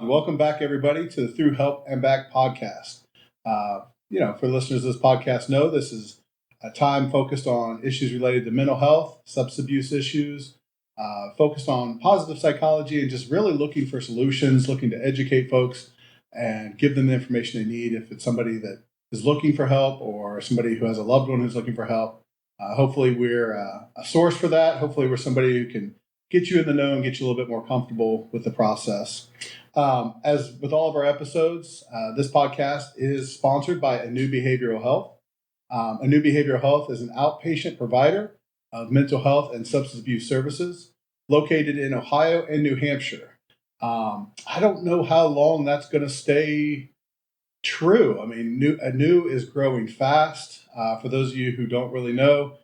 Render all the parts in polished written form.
Welcome back, everybody, to the Through Help and Back podcast. For listeners of this podcast, know this is a time focused on issues related to mental health, substance abuse issues, focused on positive psychology, and just really looking for solutions, looking to educate folks and give them the information they need. If it's somebody that is looking for help or somebody who has a loved one who's looking for help, hopefully we're a source for that. Hopefully we're somebody who can get you in the know and get you a little bit more comfortable with the process. As with all of our episodes, this podcast is sponsored by Anew Behavioral Health. Anew Behavioral Health is an outpatient provider of mental health and substance abuse services located in Ohio and New Hampshire. I don't know how long that's going to stay true. I mean, Anew is growing fast. For those of you who don't really know,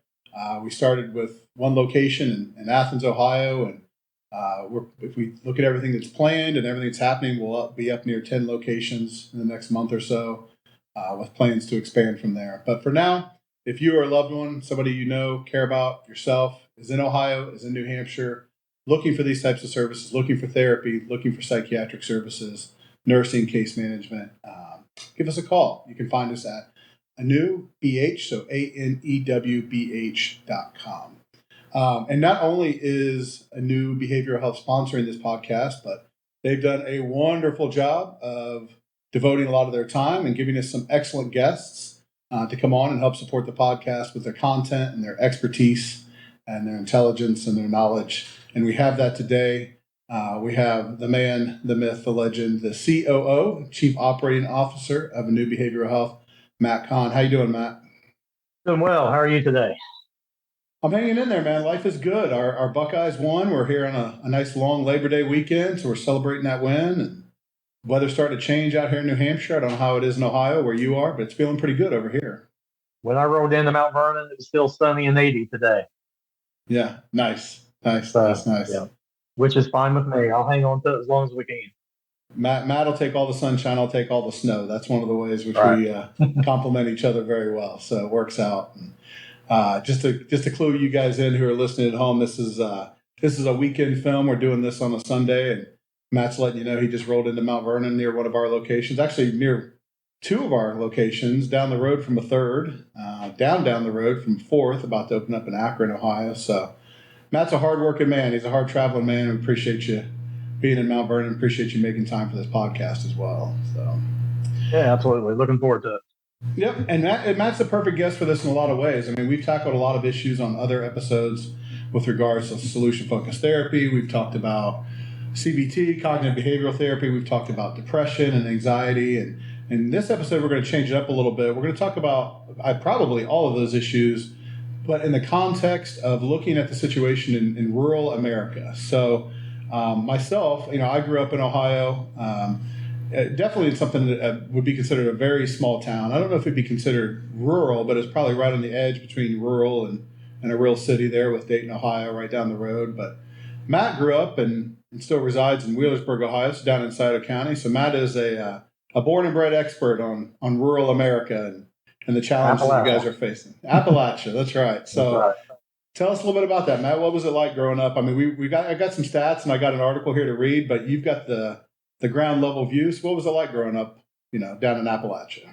we started with one location in Athens, Ohio, and if we look at everything that's planned and everything that's happening, we'll be up near 10 locations in the next month or so, with plans to expand from there. But for now, if you or a loved one, somebody you know, care about, yourself, is in Ohio, is in New Hampshire, looking for these types of services, looking for therapy, looking for psychiatric services, nursing, case management, give us a call. You can find us at AnewBH, so ANEWBH.com. And not only is Anew Behavioral Health sponsoring this podcast, but they've done a wonderful job of devoting a lot of their time and giving us some excellent guests to come on and help support the podcast with their content and their expertise and their intelligence and their knowledge. And we have that today. We have the man, the myth, the legend, the COO, Chief Operating Officer of Anew Behavioral Health, Matt Conn. How you doing, Matt? Doing well. How are you today? I'm hanging in there, man. Life is good. Our Buckeyes won. We're here on a nice long Labor Day weekend, so we're celebrating that win. And weather's starting to change out here in New Hampshire. I don't know how it is in Ohio where you are, but it's feeling pretty good over here. When I rode into Mount Vernon, it was still sunny and 80 today. Yeah, nice. Nice. Yeah, which is fine with me. I'll hang on to it as long as we can. Matt will take all the sunshine. I'll take all the snow. That's one of the ways which we complement each other very well. So it works out. And, just to clue you guys in who are listening at home, this is a weekend film. We're doing this on a Sunday, and Matt's letting you know he just rolled into Mount Vernon near one of our locations, actually near two of our locations, down the road from a third, down the road from fourth, about to open up in Akron, Ohio. So Matt's a hardworking man. He's a hard traveling man. We appreciate you being in Mount Vernon. Appreciate you making time for this podcast as well. So yeah, absolutely. Looking forward to it. Yep, and Matt's the perfect guest for this in a lot of ways. I mean, we've tackled a lot of issues on other episodes with regards to solution-focused therapy. We've talked about CBT, cognitive behavioral therapy. We've talked about depression and anxiety. And in this episode, we're going to change it up a little bit. We're going to talk about probably all of those issues, but in the context of looking at the situation in rural America. So myself, I grew up in Ohio. Definitely something that would be considered a very small town. I don't know if it'd be considered rural, but it's probably right on the edge between rural and a real city there with Dayton, Ohio, right down the road. But Matt grew up and still resides in Wheelersburg, Ohio, so down in Scioto County. So Matt is a born and bred expert on rural America and the challenges you guys are facing. Appalachia, that's right. So tell us a little bit about that, Matt. What was it like growing up? I mean, I got some stats and I got an article here to read, but you've got the ground level views. What was it like growing up, down in Appalachia?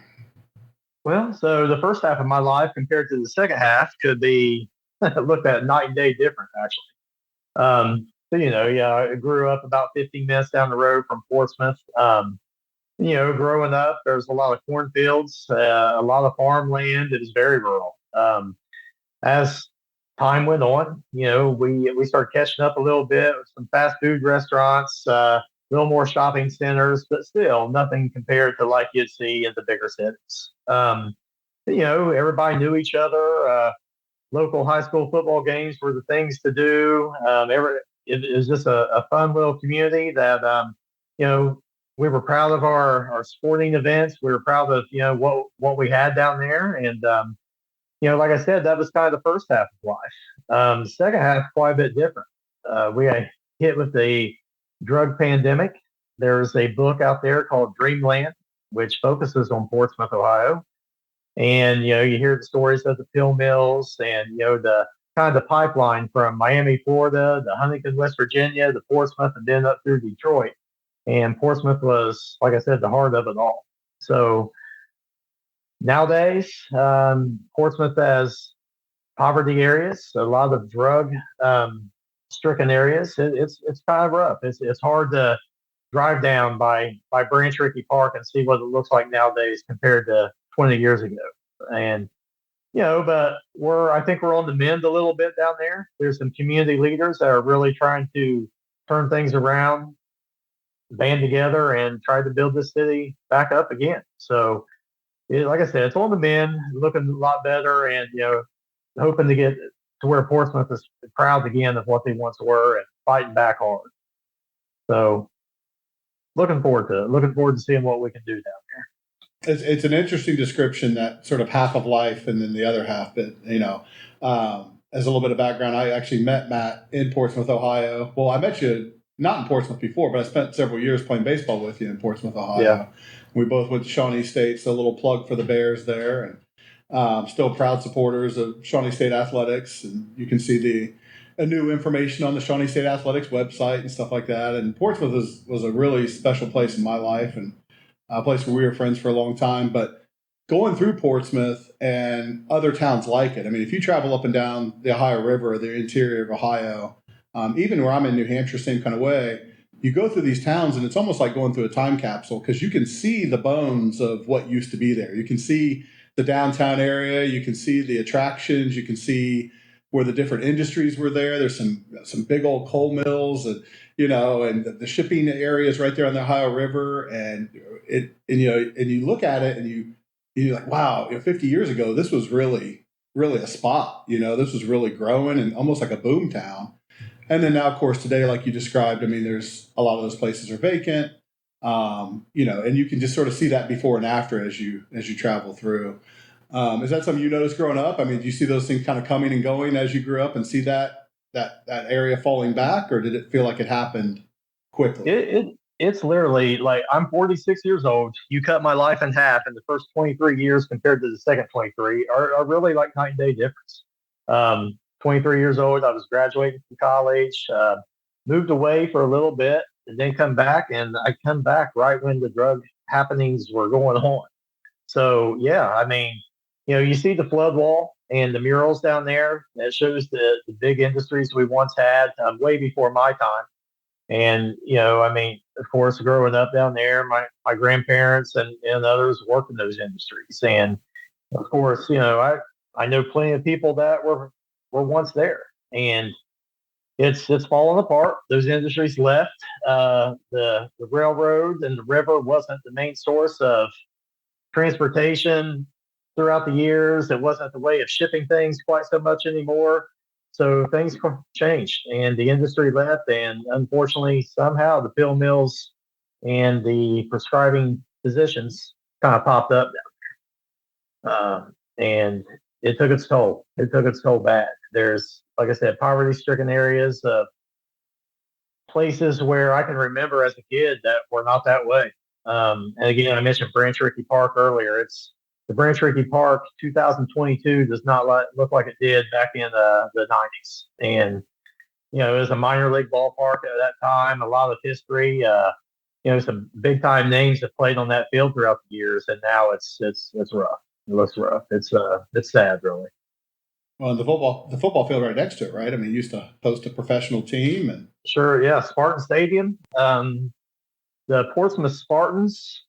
Well, so the first half of my life compared to the second half could be looked at night and day different, actually. I grew up about 15 minutes down the road from Portsmouth. Growing up, there's a lot of cornfields, a lot of farmland. It is very rural. As time went on, we started catching up a little bit with some fast food restaurants, a little more shopping centers, but still nothing compared to like you'd see in the bigger cities. Everybody knew each other. Local high school football games were the things to do. It was just a fun little community that, we were proud of our sporting events. We were proud of, what we had down there. And, like I said, that was kind of the first half of life. The second half, quite a bit different. We got hit with the drug pandemic. There's a book out there called Dreamland, which focuses on Portsmouth, Ohio. And, you hear the stories of the pill mills and, the kind of the pipeline from Miami, Florida, to Huntington, West Virginia, to Portsmouth, and then up through Detroit. and Portsmouth was, like I said, the heart of it all. So nowadays, Portsmouth has poverty areas, a lot of drug stricken areas. It's kind of rough. It's hard to drive down by Branch Rickey Park and see what it looks like nowadays compared to 20 years ago. And but I think we're on the mend a little bit down there. There's some community leaders that are really trying to turn things around, band together, and try to build this city back up again. So, like I said, it's on the mend, looking a lot better, and hoping to get to where Portsmouth is proud again of what they once were and fighting back hard. So, looking forward to it. Looking forward to seeing what we can do down there. It's an interesting description, that sort of half of life and then the other half. But as a little bit of background, I actually met Matt in Portsmouth, Ohio. Well, I met you not in Portsmouth before, but I spent several years playing baseball with you in Portsmouth, Ohio. Yeah. We both went to Shawnee State, so a little plug for the Bears there, and still proud supporters of Shawnee State athletics. And you can see the new information on the Shawnee State athletics website and stuff like that. And Portsmouth was a really special place in my life, and a place where we were friends for a long time. But going through Portsmouth and other towns like it, I mean, if you travel up and down the Ohio River, the interior of Ohio, even where I'm in New Hampshire, same kind of way, you go through these towns and it's almost like going through a time capsule, because you can see the bones of what used to be there. You can see the downtown area, you can see the attractions, you can see where the different industries were there. There's some big old coal mills, and and the shipping areas right there on the Ohio River, and you look at it and you're like, wow, 50 years ago this was really a spot. This was really growing and almost like a boom town. And then now, of course, today, like you described, I mean, there's a lot of those places are vacant. And you can just sort of see that before and after as you travel through. Is that something you noticed growing up? I mean, do you see those things kind of coming and going as you grew up, and see that area falling back, or did it feel like it happened quickly? It's literally like, I'm 46 years old. You cut my life in half, and the first 23 years compared to the second 23 are really like night and day difference. 23 years old, I was graduating from college, moved away for a little bit, and then come back, and I come back right when the drug happenings were going on. So yeah, I mean, you see the flood wall and the murals down there that shows the big industries we once had, way before my time. And, I mean, of course, growing up down there, my grandparents and others worked in those industries. And of course, I know plenty of people that were once there, and it's fallen apart. Those industries left. The railroad and the river wasn't the main source of transportation throughout the years. It wasn't the way of shipping things quite so much anymore. So things changed, and the industry left, and unfortunately, somehow the pill mills and the prescribing physicians kind of popped up and it took its toll. It took its toll bad. There's, like I said, poverty-stricken areas, places where I can remember as a kid that were not that way. And again, I mentioned Branch Rickey Park earlier. It's the Branch Rickey Park 2022 does not look like it did back in the 90s. And, it was a minor league ballpark at that time, a lot of history. Some big time names that played on that field throughout the years, and now it's rough. It looks rough. It's sad, really. Well, and the football field right next to it, right? I mean, it used to host a professional team, and sure, yeah, Spartan Stadium. The Portsmouth Spartans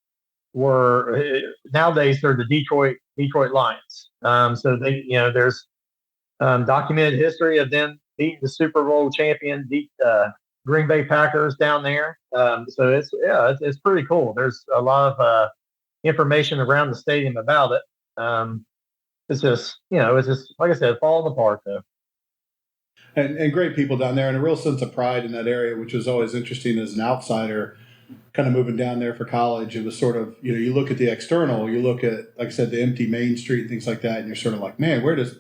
were nowadays they're the Detroit Lions. So they, there's documented history of them beating the Super Bowl champion Green Bay Packers down there. So it's pretty cool. There's a lot of information around the stadium about it. It's just like I said, falling apart though. And great people down there, and a real sense of pride in that area, which was always interesting as an outsider, kind of moving down there for college. It was sort of, you look at the external, you look at, like I said, the empty Main Street, things like that, and you're sort of like, man, where does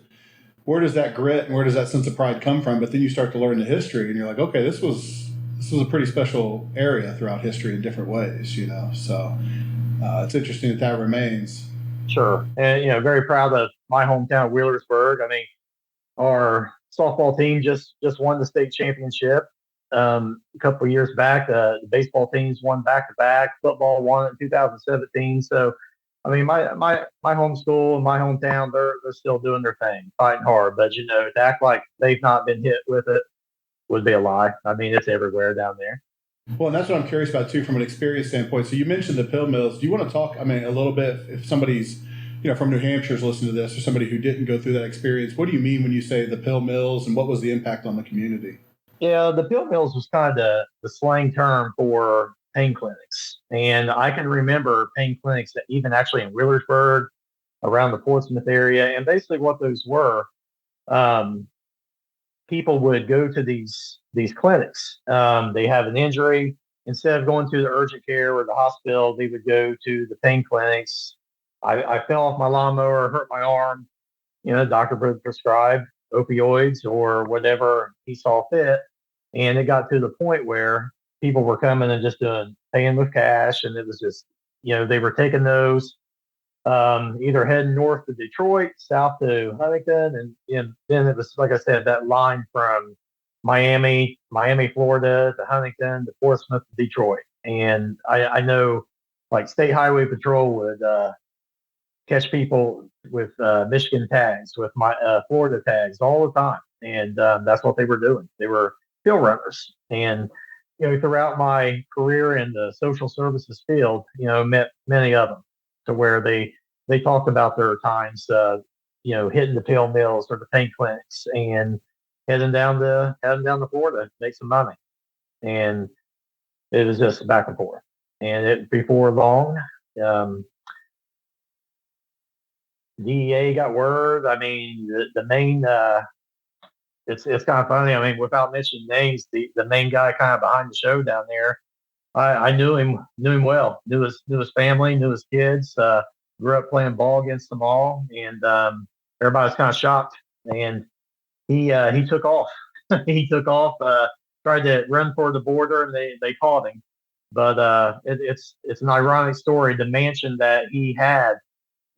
that grit and where does that sense of pride come from? But then you start to learn the history, and you're like, okay, this was a pretty special area throughout history in different ways, So it's interesting that remains. Sure, and very proud of my hometown, Wheelersburg. I mean, our softball team just won the state championship. a couple of years back. The baseball teams won back to back. Football won in 2017. So, I mean, my home school and my hometown, they're still doing their thing, fighting hard. But to act like they've not been hit with it would be a lie. I mean, it's everywhere down there. Well, and that's what I'm curious about too, from an experience standpoint. So you mentioned the pill mills. Do you want to talk? I mean, a little bit. If somebody's from New Hampshire is listening to this, or somebody who didn't go through that experience, what do you mean when you say the pill mills, and what was the impact on the community? Yeah, the pill mills was kind of the slang term for pain clinics, and I can remember pain clinics that even actually in Wheelersburg, around the Portsmouth area, and basically what those were. Um, People would go to these clinics. They have an injury. Instead of going to the urgent care or the hospital, they would go to the pain clinics. I fell off my lawnmower, hurt my arm. The doctor would prescribe opioids or whatever he saw fit. And it got to the point where people were coming and just paying with cash. And it was just, they were taking those, either heading north to Detroit, south to Huntington, and then it was, like I said, that line from Miami, Florida to Huntington to Portsmouth to Detroit. And I know, like, State Highway Patrol would catch people with Michigan tags, with my Florida tags all the time, and that's what they were doing. They were field runners, and throughout my career in the social services field, met many of them to where they talked about their times, hitting the pill mills or the pain clinics and heading down to Florida to make some money, and it was just back and forth. And before long, DEA got word. I mean, the main. It's kind of funny. I mean, without mentioning names, the main guy kind of behind the show down there, I knew him well. Knew his family, knew his kids. Grew up playing ball against them all, and everybody was kind of shocked. And he took off. He took off. Tried to run for the border, and they caught him. But it's an ironic story. The mansion that he had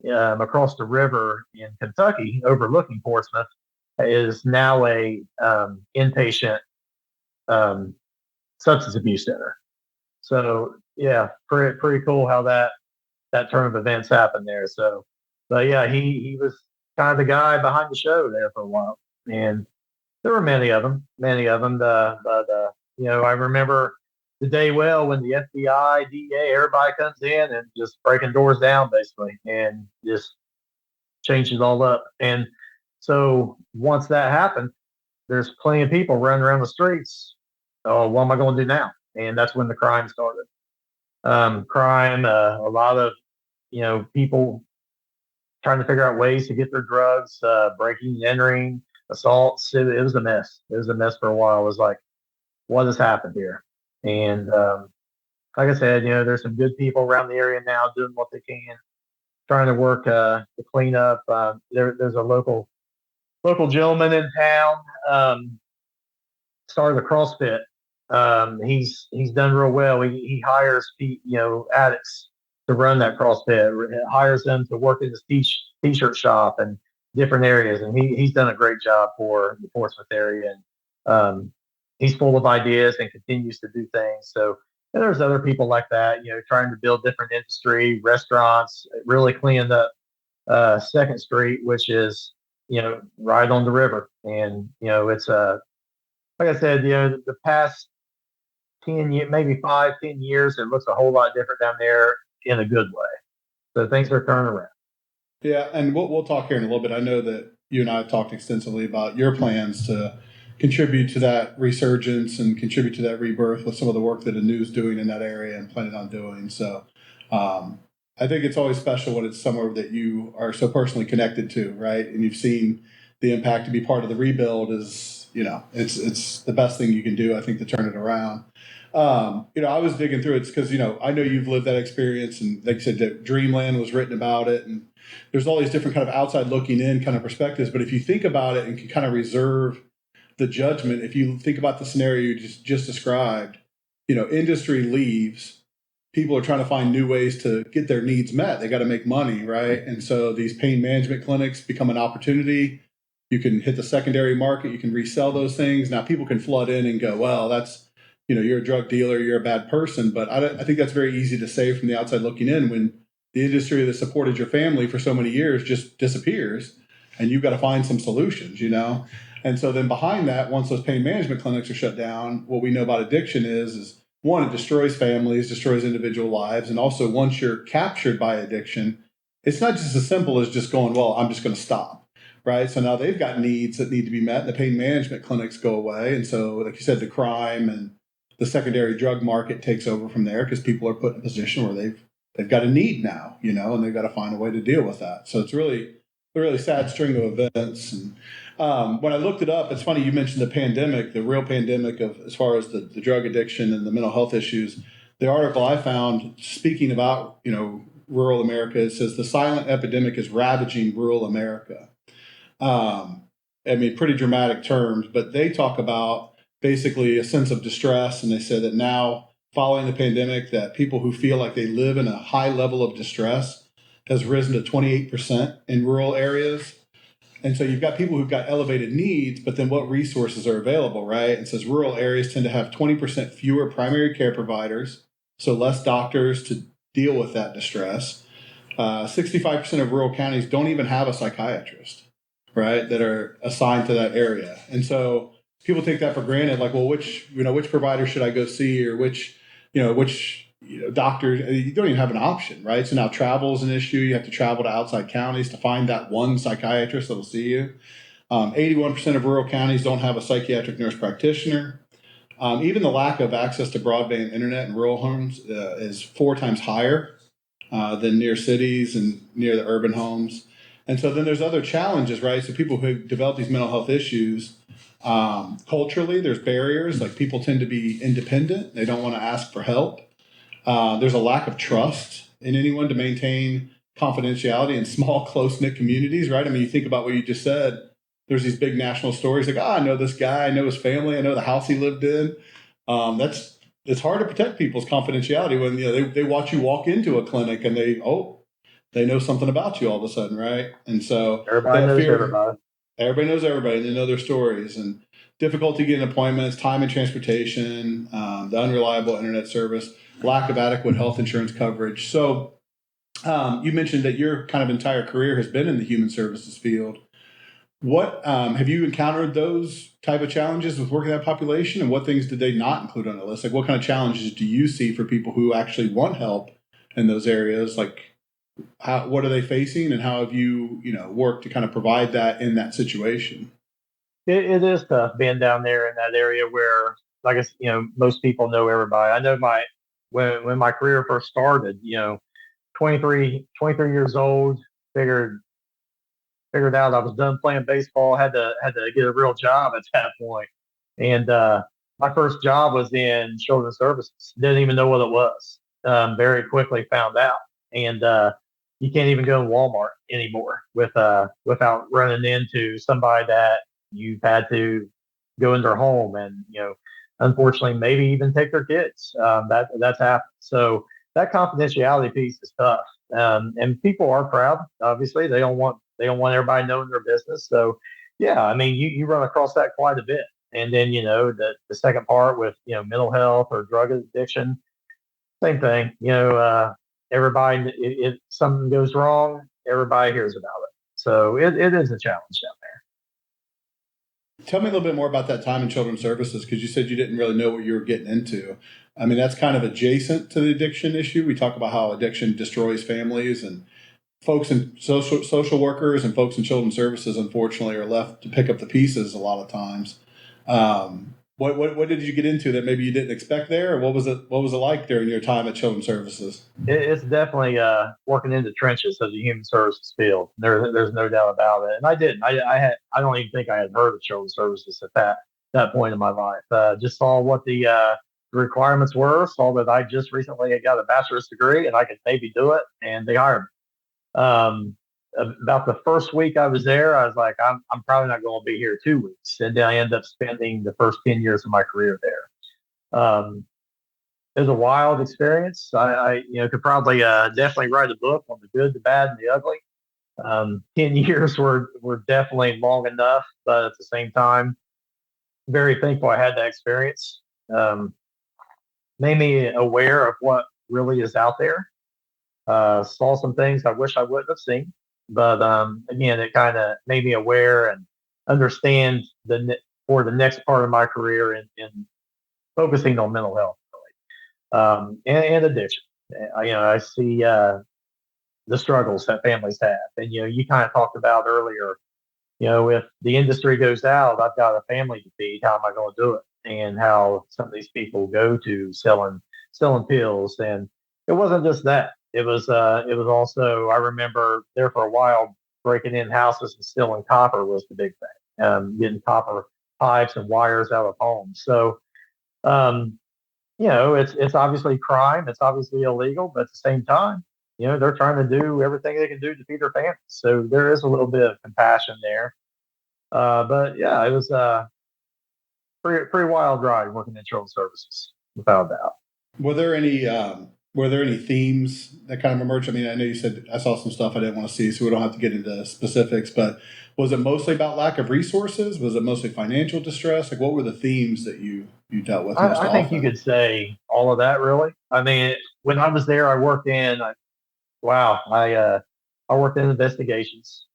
across the river in Kentucky, overlooking Portsmouth, is now a inpatient substance abuse center. So yeah, pretty cool how that turn of events happened there. So, but yeah, he was kind of the guy behind the show there for a while, and there were many of them. I remember the day well when the FBI, DEA, everybody comes in and just breaking doors down basically, and just changed it all up. And so once that happened, there's plenty of people running around the streets. Oh, what am I going to do now? And that's when the crime started. A lot of people trying to figure out ways to get their drugs, breaking and entering, assaults. It was a mess. It was a mess for a while. It was like, what has happened here? And like I said, there's some good people around the area now doing what they can, trying to work to clean up. There's a local gentleman in town, started a CrossFit. He's done real well. He hires addicts to run that CrossFit. Hires them to work in his t-shirt shop and different areas, and he's done a great job for the Portsmouth area. And he's full of ideas and continues to do things. So, and there's other people like that, trying to build different industry, restaurants, really cleaning up 2nd Street, which is right on the river. And it's like I said, the past 10 years, maybe 5-10 years, it looks a whole lot different down there in a good way. So things are turning around. Yeah, and we'll talk here in a little bit. I know that you and I have talked extensively about your plans to contribute to that resurgence and contribute to that rebirth with some of the work that Anew's doing in that area and planning on doing. So I think it's always special when it's somewhere that you are so personally connected to, right? And you've seen the impact. To be part of the rebuild is, it's the best thing you can do, I think, to turn it around. I was digging through it because, I know you've lived that experience, and like I said, that Dreamland was written about it, and there's all these different kind of outside looking in kind of perspectives. But if you think about it and can kind of reserve the judgment, if you think about the scenario you just described, industry leaves, people are trying to find new ways to get their needs met. They got to make money, right? And so these pain management clinics become an opportunity. You can hit the secondary market. You can resell those things. Now people can flood in and go, well, that's, you're a drug dealer, you're a bad person. But I think that's very easy to say from the outside looking in when the industry that supported your family for so many years just disappears and you've got to find some solutions, And so then behind that, once those pain management clinics are shut down, what we know about addiction is one, it destroys families, destroys individual lives. And also once you're captured by addiction, it's not just as simple as just going, well, I'm just going to stop. Right. So now they've got needs that need to be met. And the pain management clinics go away. And so, like you said, the crime and the secondary drug market takes over from there because people are put in a position where they've got a need now, and they've got to find a way to deal with that. So it's really a really sad string of events. And when I looked it up, it's funny you mentioned the pandemic, the real pandemic of as far as the drug addiction and the mental health issues. The article I found speaking about rural America, it says the silent epidemic is ravaging rural America. Pretty dramatic terms, but they talk about basically a sense of distress. And they said that now, following the pandemic, that people who feel like they live in a high level of distress has risen to 28% in rural areas. And so you've got people who've got elevated needs, but then what resources are available, right? It says rural areas tend to have 20% fewer primary care providers, so less doctors to deal with that distress. 65% of rural counties don't even have a psychiatrist, right, that are assigned to that area. And so people take that for granted, like, well, which provider should I go see, or which doctor? You don't even have an option, right? So now travel is an issue. You have to travel to outside counties to find that one psychiatrist that will see you. 81% of rural counties don't have a psychiatric nurse practitioner. Even the lack of access to broadband internet in rural homes is 4 times higher than near cities and near the urban homes. And so then there's other challenges, right? So people who develop these mental health issues, culturally, there's barriers. Like people tend to be independent. They don't want to ask for help. There's a lack of trust in anyone to maintain confidentiality in small, close-knit communities, right? You think about what you just said. There's these big national stories like, I know this guy, I know his family, I know the house he lived in. It's hard to protect people's confidentiality when they watch you walk into a clinic and they know something about you all of a sudden, right? And so everybody knows everybody. Everybody knows everybody. They know their stories, and difficulty getting appointments, time and transportation, the unreliable internet service, lack of adequate health insurance coverage. So you mentioned that your kind of entire career has been in the human services field. What have you encountered those type of challenges with working that population, and what things did they not include on the list? Like, what kind of challenges do you see for people who actually want help in those areas? Like, what are they facing, and how have you worked to kind of provide that in that situation? It is tough being down there in that area where, I guess, most people know everybody. I know when my career first started, 23 years old, figured out I was done playing baseball, had to get a real job at that point. And my first job was in children's services. Didn't even know what it was. Very quickly found out. And you can't even go in Walmart anymore without running into somebody that you've had to go in their home and, unfortunately, maybe even take their kids. That's happened. So that confidentiality piece is tough. And people are proud. Obviously, they don't want everybody knowing their business. So, yeah, you run across that quite a bit. And then, the second part with, mental health or drug addiction, same thing. Everybody, if something goes wrong, everybody hears about it. So it is a challenge down there. Tell me a little bit more about that time in children's services, because you said you didn't really know what you were getting into. That's kind of adjacent to the addiction issue. We talk about how addiction destroys families, and folks in social workers and folks in children's services, unfortunately, are left to pick up the pieces a lot of times. What did you get into that maybe you didn't expect there? Or what was it like during your time at children's services? It's definitely working in the trenches of the human services field. There's no doubt about it. And I didn't. I don't even think I had heard of children's services at that point in my life. Just saw what the requirements were. Saw that I just recently got a bachelor's degree and I could maybe do it, and they hired me. About the first week I was there, I was like, I'm probably not going to be here 2 weeks, and then I ended up spending the first 10 years of my career there. It was a wild experience. I could probably definitely write a book on the good, the bad, and the ugly. 10 years were definitely long enough, but at the same time, very thankful I had that experience. Um, Made me aware of what really is out there. Saw some things I wish I wouldn't have seen, but again, it kind of made me aware and understand for the next part of my career in focusing on mental health, and addiction. I see the struggles that families have, and you kind of talked about earlier. If the industry goes out, I've got a family to feed. How am I going to do it? And how some of these people go to selling pills, and it wasn't just that. It was also, I remember there for a while breaking in houses and stealing copper was the big thing. Getting copper pipes and wires out of homes. So um, it's obviously crime. It's obviously illegal, but at the same time, they're trying to do everything they can do to feed their families. So there is a little bit of compassion there. But yeah, it was a pretty wild ride working in children's services, without a doubt. Were there any themes that kind of emerged? I mean, I know you said I saw some stuff I didn't want to see, so we don't have to get into specifics. But was it mostly about lack of resources? Was it mostly financial distress? Like, what were the themes that you dealt with most I think you often? could say all of that, really. I mean, when I was there, I worked in, wow, I worked in investigations,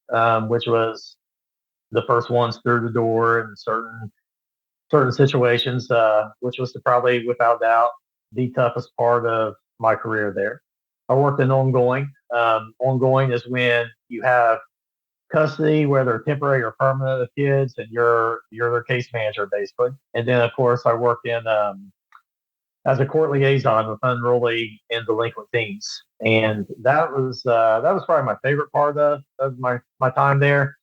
which was the first ones through the door in certain situations, which was probably without doubt the toughest part of my career there. I worked in ongoing. Ongoing is when you have custody, whether temporary or permanent, of kids, and you're their case manager basically. And then of course I worked in as a court liaison with unruly and delinquent teens, and that was probably my favorite part of my time there.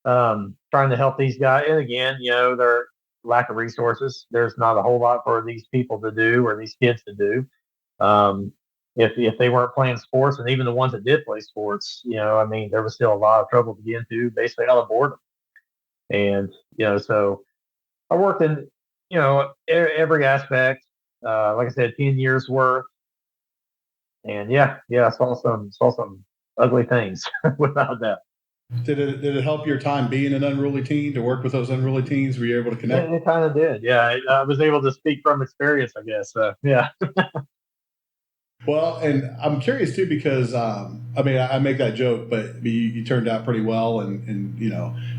Trying to help these guys. And again, their lack of resources. There's not a whole lot for these people to do or these kids to do. Um, if they weren't playing sports, and even the ones that did play sports, I mean, there was still a lot of trouble to get into, basically out of boredom. And so I worked in every aspect. Like I said, 10 years worth, and yeah, I saw some ugly things without that. Did it help your time being an unruly teen to work with those unruly teens? Were you able to connect? It kind of did. Yeah, I was able to speak from experience, I guess. Yeah. Well, and I'm curious too because I mean I make that joke, but you turned out pretty well, and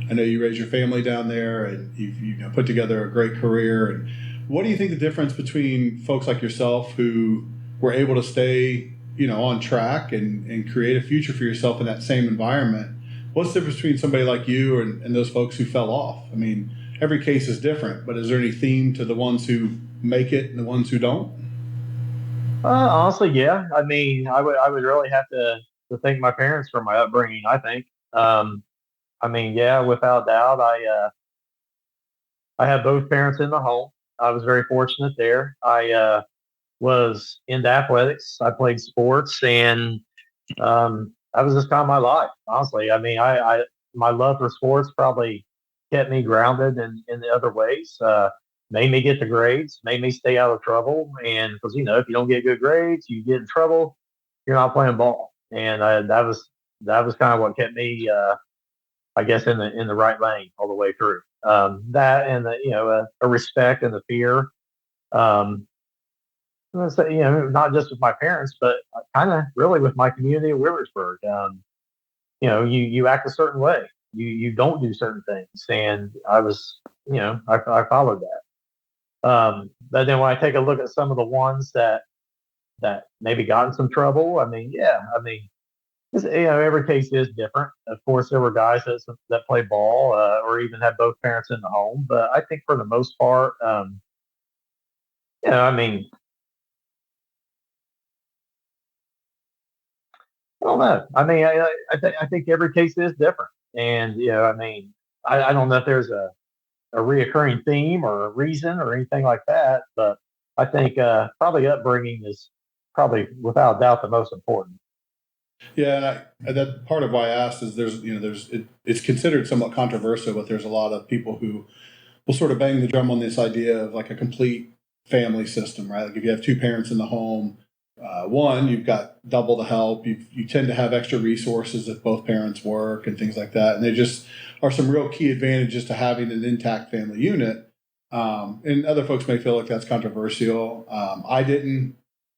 I know you raised your family down there, and you've put together a great career. And what do you think the difference between folks like yourself who were able to stay on track and create a future for yourself in that same environment? What's the difference between somebody like you and those folks who fell off? I mean, every case is different, but is there any theme to the ones who make it and the ones who don't? Honestly, yeah. I mean, I would really have to thank my parents for my upbringing. I think. I mean, yeah, without doubt, I had both parents in the home. I was very fortunate there. I was into athletics. I played sports, and that was just kind of my life. Honestly, I mean, I my love for sports probably kept me grounded in the other ways. Made me get the grades, made me stay out of trouble. And because if you don't get good grades, you get in trouble. You're not playing ball, and that was kind of what kept me, I guess, in the right lane all the way through. That and the a respect and the fear. Um, so, not just with my parents, but kind of really with my community of Wheelersburg. You act a certain way. You don't do certain things, and I followed that. But then when I take a look at some of the ones that maybe got in some trouble, I mean, yeah, I mean, every case is different. Of course, there were guys that play ball, or even had both parents in the home, but I think for the most part, I mean, I don't know. I mean, I think every case is different, and I mean, I don't know if there's a reoccurring theme or a reason or anything like that, but I think probably upbringing is probably without doubt the most important. Yeah, and that part of why I asked is it's considered somewhat controversial, but there's a lot of people who will sort of bang the drum on this idea of like a complete family system, right? Like if you have two parents in the home, one, you've got double the help. You tend to have extra resources if both parents work and things like that. And there just are some real key advantages to having an intact family unit. And other folks may feel like that's controversial. I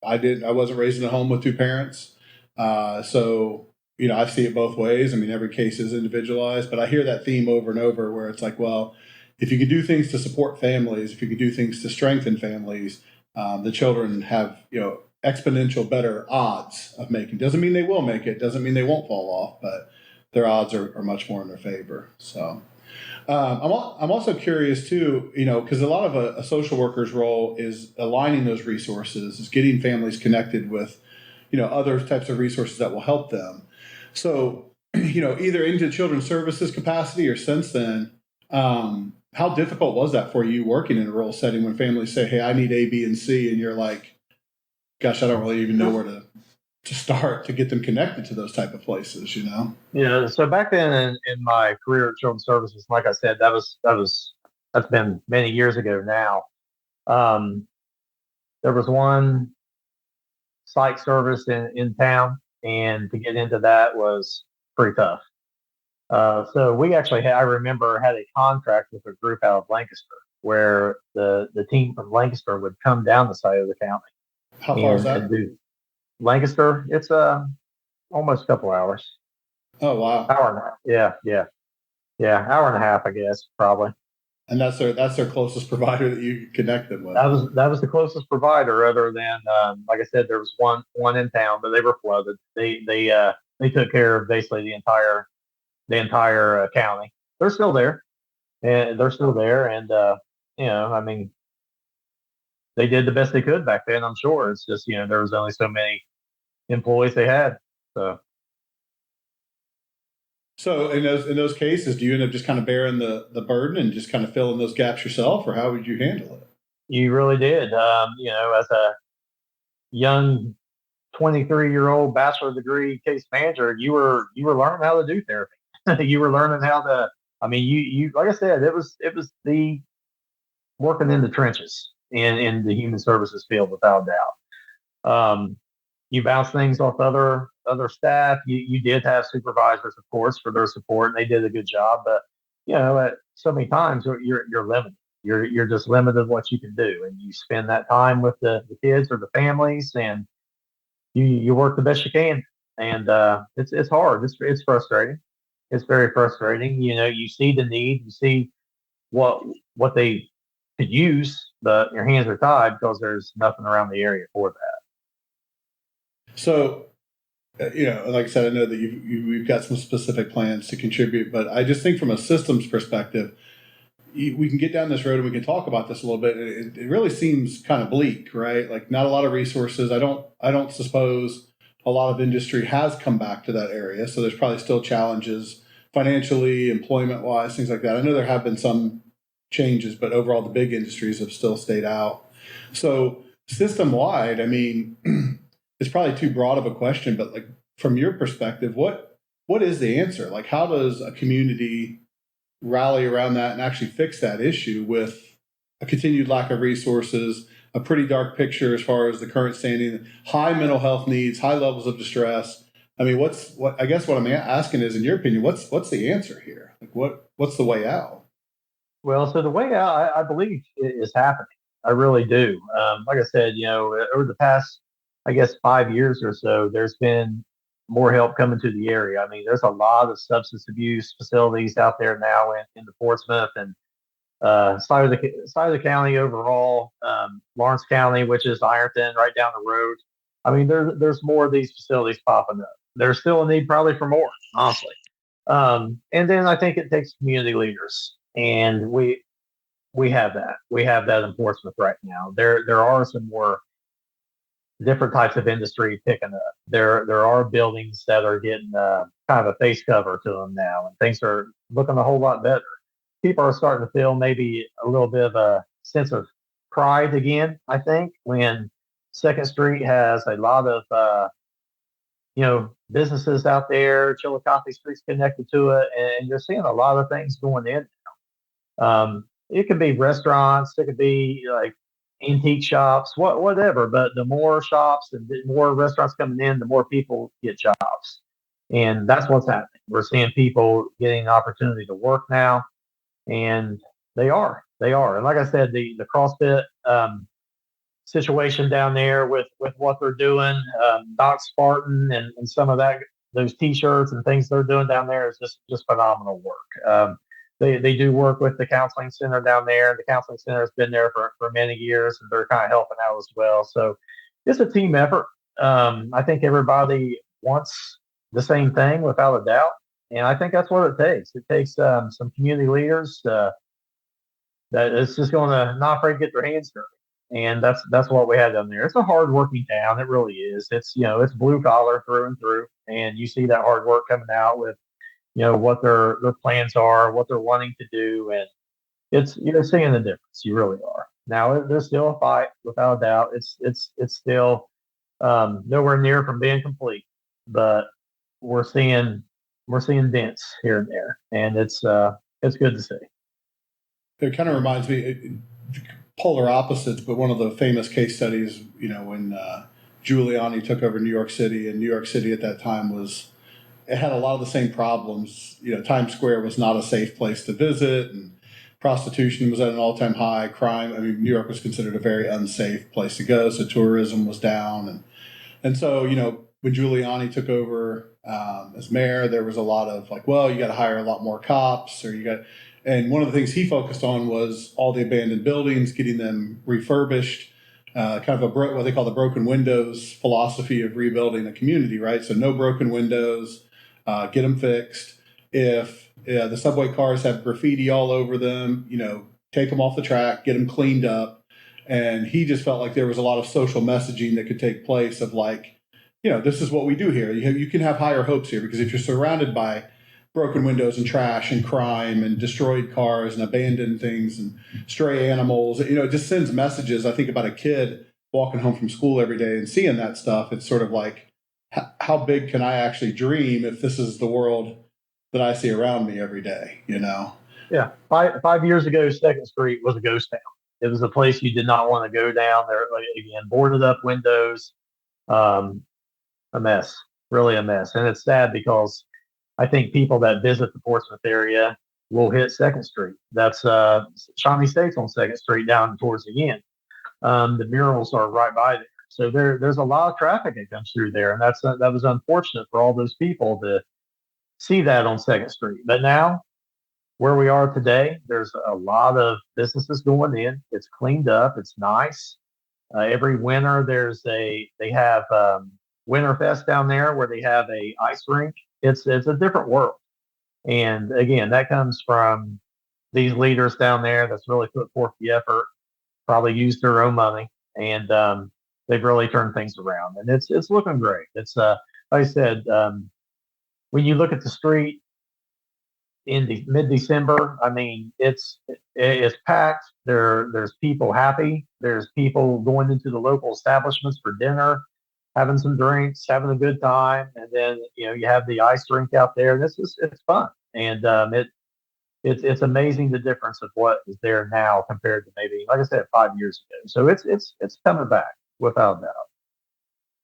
wasn't raised in a home with two parents. So, I see it both ways. I mean, every case is individualized, but I hear that theme over and over where it's like, well, if you could do things to support families, if you could do things to strengthen families, the children have, exponential better odds of making. Doesn't mean they will make it. Doesn't mean they won't fall off, but their odds are much more in their favor. So I'm also curious too, because a lot of a social worker's role is aligning those resources, is getting families connected with, other types of resources that will help them. So, either into children's services capacity or since then, how difficult was that for you working in a rural setting when families say, "Hey, I need A, B, and C," and you're like, "Gosh, I don't really even know where to start to get them connected to those type of places," Yeah. So back then in my career at Children's Services, like I said, that's been many years ago now. Um, there was one psych service in town, and to get into that was pretty tough. So we actually I remember had a contract with a group out of Lancaster where the team from Lancaster would come down the side of the county How far is and that? do Lancaster. It's almost a couple hours. Oh, wow. Hour and a half. Yeah, hour and a half, I guess, probably. And that's their closest provider that you could connect them with. That was the closest provider, other than like I said, there was one in town, but they were flooded. They took care of basically the entire county. They're still there, and I mean, they did the best they could back then. I'm sure it's just there was only so many employees they had, so. So in those cases, do you end up just kind of bearing the burden and just kind of filling those gaps yourself, or how would you handle it? You really did. As a young 23-year-old bachelor degree case manager, you were learning how to do therapy. You were learning how to. I mean, you like I said, it was the working in the trenches in the human services field without doubt. You bounce things off other staff. You did have supervisors, of course, for their support, and they did a good job. But at so many times you're limited. You're just limited what you can do, and you spend that time with the kids or the families, and you work the best you can. And it's hard. It's frustrating. It's very frustrating. You see the need. You see what what they could use, but your hands are tied because there's nothing around the area for that. So, like I said, I know that we've got some specific plans to contribute, but I just think from a systems perspective, we can get down this road and we can talk about this a little bit. It really seems kind of bleak, right? Like not a lot of resources. I don't suppose a lot of industry has come back to that area. So there's probably still challenges financially, employment wise, things like that. I know there have been some changes, but overall the big industries have still stayed out. So system wide, I mean, it's probably too broad of a question, but like from your perspective, what is the answer? Like how does a community rally around that and actually fix that issue with a continued lack of resources, a pretty dark picture as far as the current standing, high mental health needs, high levels of distress? I mean, I guess what I'm asking is, in your opinion, what's the answer here? Like what's the way out? Well, so the way out, I believe, is happening. I really do. Like I said, over the past, I guess, 5 years or so, there's been more help coming to the area. I mean, there's a lot of substance abuse facilities out there now in the Portsmouth and side of the county overall. Lawrence County, which is Ironton, right down the road. I mean, there's more of these facilities popping up. There's still a need probably for more, honestly. And then I think it takes community leaders, and we have that. We have that in Portsmouth right now. There are some more different types of industry picking up. There are buildings that are getting kind of a face cover to them now, and things are looking a whole lot better. People are starting to feel maybe a little bit of a sense of pride again. I think when Second Street has a lot of businesses out there, Chillicothe Street's connected to it, and you're seeing a lot of things going in. It could be restaurants. It could be like antique shops, whatever. But the more shops and the more restaurants coming in, the more people get jobs, and that's what's happening. We're seeing people getting an opportunity to work now, and they are. And like I said, the CrossFit situation down there with what they're doing, Doc Spartan and some of that, those T-shirts and things they're doing down there is just phenomenal work. They do work with the counseling center down there. The counseling center has been there for many years, and they're kind of helping out as well. So it's a team effort. I think everybody wants the same thing without a doubt, and I think that's what it takes. It takes some community leaders that is just going to not afraid to get their hands dirty. And that's what we had down there. It's a hard working town. It really is. It's it's blue collar through and through, and you see that hard work coming out with what their plans are, what they're wanting to do, and it's you're seeing the difference. You really are. Now there's still a fight, without a doubt. It's still nowhere near from being complete, but we're seeing dents here and there, and it's good to see. It kind of reminds me, polar opposites, but one of the famous case studies, when Giuliani took over New York City, and New York City at that time it had a lot of the same problems. Times Square was not a safe place to visit, and prostitution was at an all-time high. Crime, I mean, New York was considered a very unsafe place to go, so tourism was down. And so, when Giuliani took over as mayor, there was a lot of like, well, you got to hire a lot more cops, and one of the things he focused on was all the abandoned buildings, getting them refurbished, kind of what they call the broken windows philosophy of rebuilding a community, right? So no broken windows, get them fixed. If the subway cars have graffiti all over them, take them off the track, get them cleaned up. And he just felt like there was a lot of social messaging that could take place of like, this is what we do here. You can have higher hopes here, because if you're surrounded by broken windows and trash and crime and destroyed cars and abandoned things and stray animals, it just sends messages. I think about a kid walking home from school every day and seeing that stuff. It's sort of like, how big can I actually dream if this is the world that I see around me every day, Yeah. 5 years ago, 2nd Street was a ghost town. It was a place you did not want to go down there. Like, again, boarded up windows, a mess, really a mess. And it's sad because I think people that visit the Portsmouth area will hit 2nd Street. That's Shawnee State's on 2nd Street down towards the end. The murals are right by there. So there's a lot of traffic that comes through there. And that was unfortunate for all those people to see that on 2nd Street. But now, where we are today, there's a lot of businesses going in. It's cleaned up. It's nice. Every winter, they have Winterfest down there where they have a ice rink. It's a different world. And again, that comes from these leaders down there that's really put forth the effort, probably used their own money, and they've really turned things around. And it's looking great. It's like I said, when you look at the street in mid-December, I mean, it's packed. There's people happy. There's people going into the local establishments for dinner, having some drinks, having a good time, and then you have the ice rink out there. It's fun, and it's amazing the difference of what is there now compared to maybe, like I said, 5 years ago. So it's coming back without a doubt.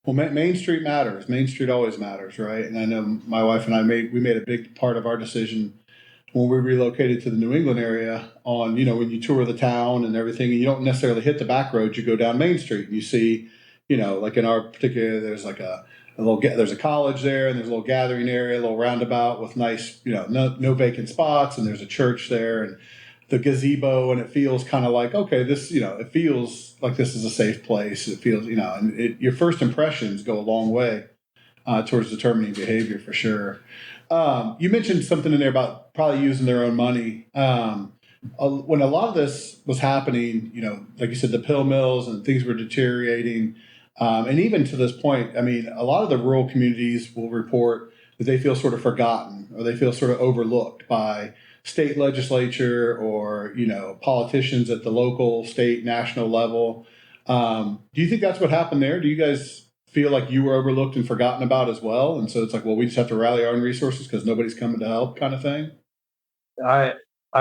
Well, Main Street matters. Main Street always matters, right? And I know my wife and I made a big part of our decision when we relocated to the New England area on, when you tour the town and everything, and you don't necessarily hit the back roads, you go down Main Street and you see, like in our particular, there's like there's a college there, and there's a little gathering area, a little roundabout with nice, no vacant spots, and there's a church there and the gazebo, and it feels kind of like, okay, this, it feels like this is a safe place. It feels, and your first impressions go a long way towards determining behavior for sure. You mentioned something in there about probably using their own money. When a lot of this was happening, like you said, the pill mills and things were deteriorating. And even to this point, I mean, a lot of the rural communities will report that they feel sort of forgotten, or they feel sort of overlooked by state legislature or, politicians at the local, state, national level. Do you think that's what happened there? Do you guys feel like you were overlooked and forgotten about as well? And so it's like, well, we just have to rally our own resources because nobody's coming to help, kind of thing? I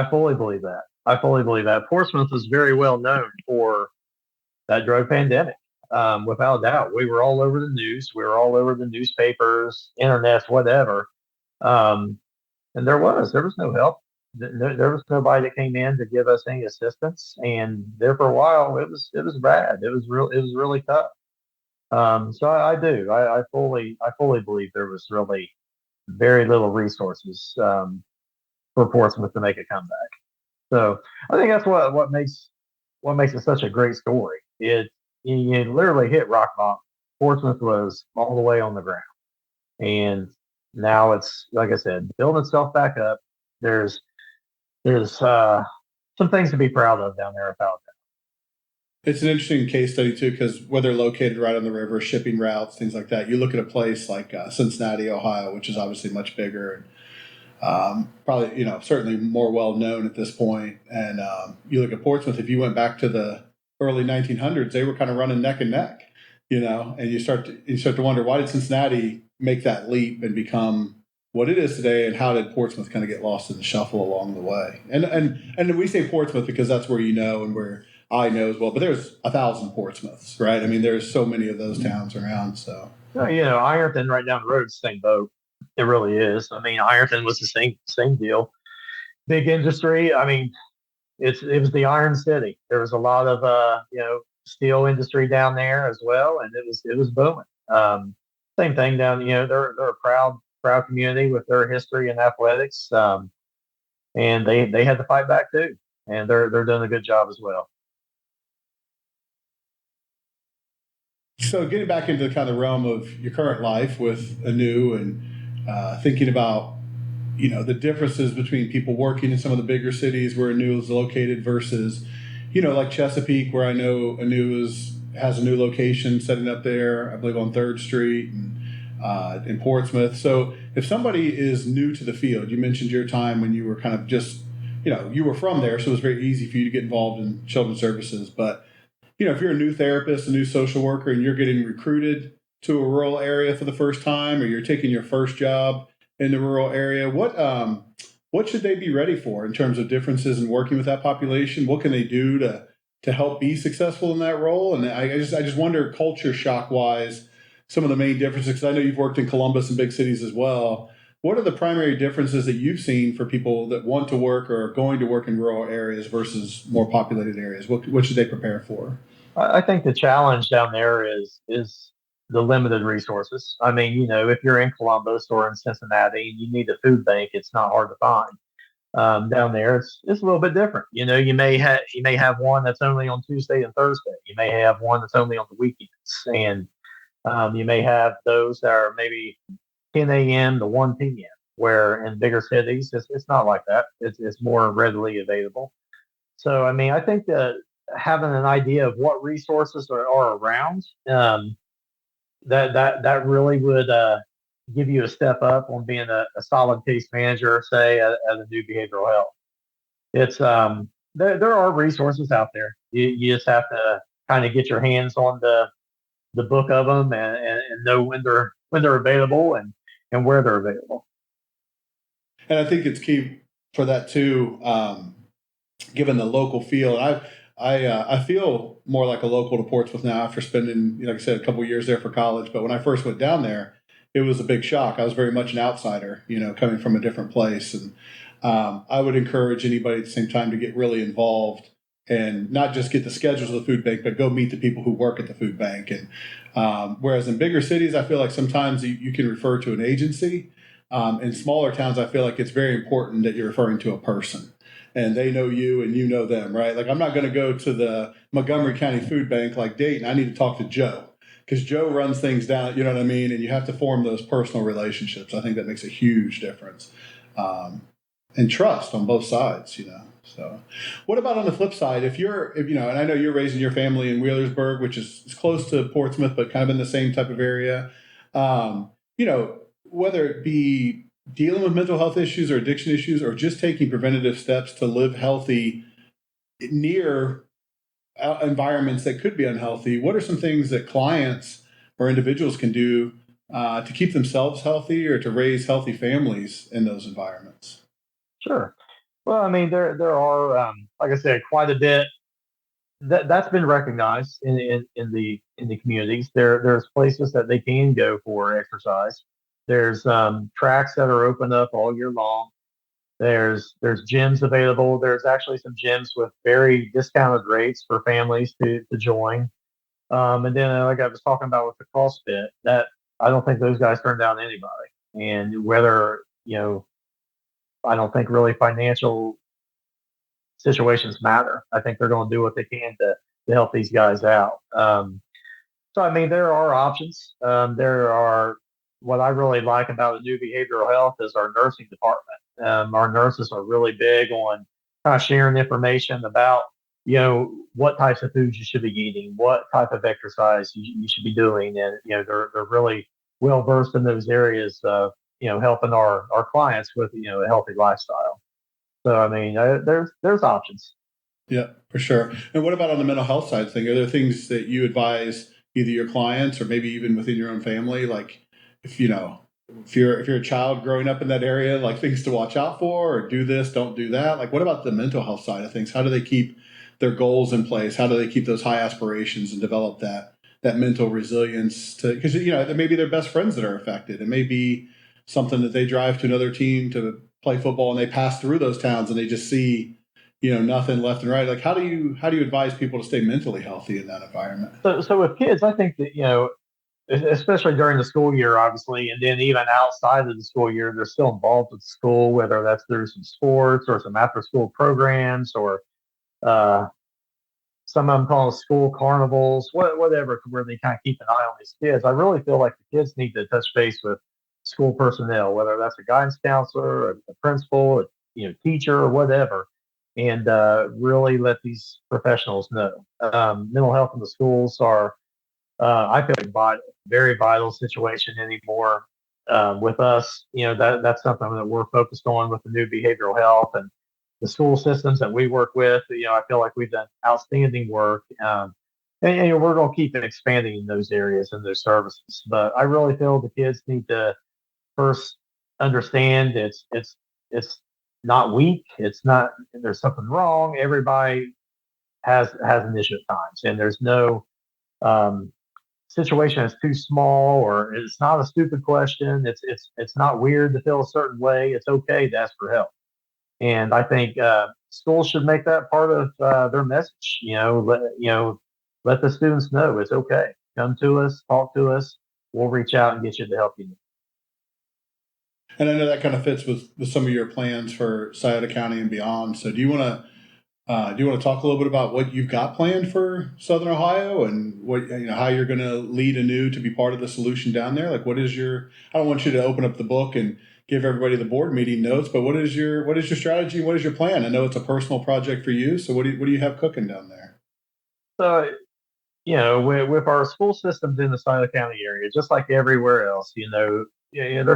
fully believe that. I fully believe that. Portsmouth is very well known for that drug pandemic. Without a doubt, we were all over the news. We were all over the newspapers, internets, whatever. Um, and there was no help. There was nobody that came in to give us any assistance. And there for a while, it was bad. It was really tough. So I do. I fully believe there was really very little resources for Portsmouth to make a comeback. So I think that's what makes it such a great story. You literally hit rock bottom. Portsmouth was all the way on the ground, and now it's, like I said, building itself back up. There's some things to be proud of down there about It's an interesting case study too, because where they're located right on the river, shipping routes, things like that. You look at a place like Cincinnati, Ohio, which is obviously much bigger and probably certainly more well known at this point. And you look at Portsmouth. If you went back to the early 1900s, they were kind of running neck and neck, and you start to wonder, why did Cincinnati make that leap and become what it is today, and how did Portsmouth kind of get lost in the shuffle along the way? And we say Portsmouth because that's where and where I know as well. But there's 1,000 Portsmouths, right? I mean, there's so many of those towns around. So Ironton right down the road is the same boat. It really is. I mean, Ironton was the same deal. Big industry. I mean, it was the Iron City. There was a lot of steel industry down there as well, and it was booming. Same thing down. They're a proud community with their history in athletics, and they had to fight back too, and they're doing a good job as well. So getting back into kind of the realm of your current life with Anew and thinking about the differences between people working in some of the bigger cities where Anew is located versus like Chesapeake, where I know Anew has a new location setting up there, I believe on 3rd Street and in Portsmouth. So if somebody is new to the field, you mentioned your time when you were kind of just you were from there, so it was very easy for you to get involved in children's services. But if you're a new therapist, a new social worker, and you're getting recruited to a rural area for the first time, or you're taking your first job in the rural area, what should they be ready for in terms of differences in working with that population? What can they do to help be successful in that role? And I just wonder, culture shock wise, some of the main differences, because I know you've worked in Columbus and big cities as well. What are the primary differences that you've seen for people that want to work or are going to work in rural areas versus more populated areas? What should they prepare for? I think the challenge down there is the limited resources. I mean, if you're in Columbus or in Cincinnati and you need a food bank, it's not hard to find. Down there, it's a little bit different. You may have one that's only on Tuesday and Thursday. You may have one that's only on the weekends, and you may have those that are maybe 10 a.m. to 1 p.m. Where in bigger cities, it's not like that. It's more readily available. So, I mean, I think that having an idea of what resources are around, that really would give you a step up on being a solid case manager, say at a new behavioral health. It's there are resources out there. You just have to kind of get your hands on the book of them and know when they're available and where they're available. And I think it's key for that too, given the local feel. I feel more like a local to Portsmouth now after spending, like I said, a couple of years there for college. But when I first went down there, it was a big shock. I was very much an outsider, coming from a different place. And I would encourage anybody at the same time to get really involved and not just get the schedules of the food bank, but go meet the people who work at the food bank. And whereas in bigger cities, I feel like sometimes you can refer to an agency. In smaller towns, I feel like it's very important that you're referring to a person and they know you and you know them, right? Like I'm not going to go to the Montgomery County Food Bank like Dayton. I need to talk to Joe because Joe runs things down, you know what I mean? And you have to form those personal relationships. I think that makes a huge difference. And trust on both sides. So what about on the flip side? If and I know you're raising your family in Wheelersburg, which is close to Portsmouth, but kind of in the same type of area, whether it be dealing with mental health issues or addiction issues or just taking preventative steps to live healthy near environments that could be unhealthy, what are some things that clients or individuals can do to keep themselves healthy or to raise healthy families in those environments? Sure. Well, I mean, there are, like I said, quite a bit that's been recognized in the communities. There's places that they can go for exercise. There's tracks that are open up all year long. There's gyms available. There's actually some gyms with very discounted rates for families to join. And then, like I was talking about with the CrossFit, that I don't think those guys turn down anybody. And whether I don't think really financial situations matter. I think they're going to do what they can to help these guys out. So I mean, there are options. There are what I really like about the new behavioral health is our nursing department. Our nurses are really big on kind of sharing information about what types of foods you should be eating, what type of exercise you should be doing, and they're really well versed in those areas of helping our clients with a healthy lifestyle. So I mean, there's options. Yeah, for sure. And what about on the mental health side thing? Are there things that you advise either your clients or maybe even within your own family, like if if you're a child growing up in that area, like things to watch out for, or do this, don't do that? Like, what about the mental health side of things? How do they keep their goals in place? How do they keep those high aspirations and develop that mental resilience to, because there may be their best friends that are affected. It may be something that they drive to another team to play football and they pass through those towns and they just see nothing left and right. Like, how do you advise people to stay mentally healthy in that environment? So with kids, I think that especially during the school year, obviously, and then even outside of the school year, they're still involved with school, whether that's through some sports or some after-school programs, or uh, some of them call it school carnivals, whatever, where they kind of keep an eye on these kids. I really feel like the kids need to touch base with school personnel, whether that's a guidance counselor, a principal, teacher, or whatever, and really let these professionals know. Mental health in the schools are, I feel like, very vital situation anymore. With us, that's something that we're focused on with the new behavioral health and the school systems that we work with. I feel like we've done outstanding work, and we're going to keep expanding in those areas and those services. But I really feel the kids need to first understand it's not weak. It's not there's something wrong. Everybody has an issue at times, and there's no um, situation that's too small, or it's not a stupid question. It's not weird to feel a certain way. It's okay to ask for help. And I think schools should make that part of their message. Let the students know it's okay. Come to us, talk to us. We'll reach out and get you the help you need. And I know that kind of fits with some of your plans for Scioto County and beyond. So do you want to talk a little bit about what you've got planned for Southern Ohio and what how you're going to lead Anew to be part of the solution down there? Like, what is your? I don't want you to open up the book and give everybody the board meeting notes, but what is your strategy? What is your plan? I know it's a personal project for you, so what do you have cooking down there? So, with our school systems in the Scioto County area, just like everywhere else, they're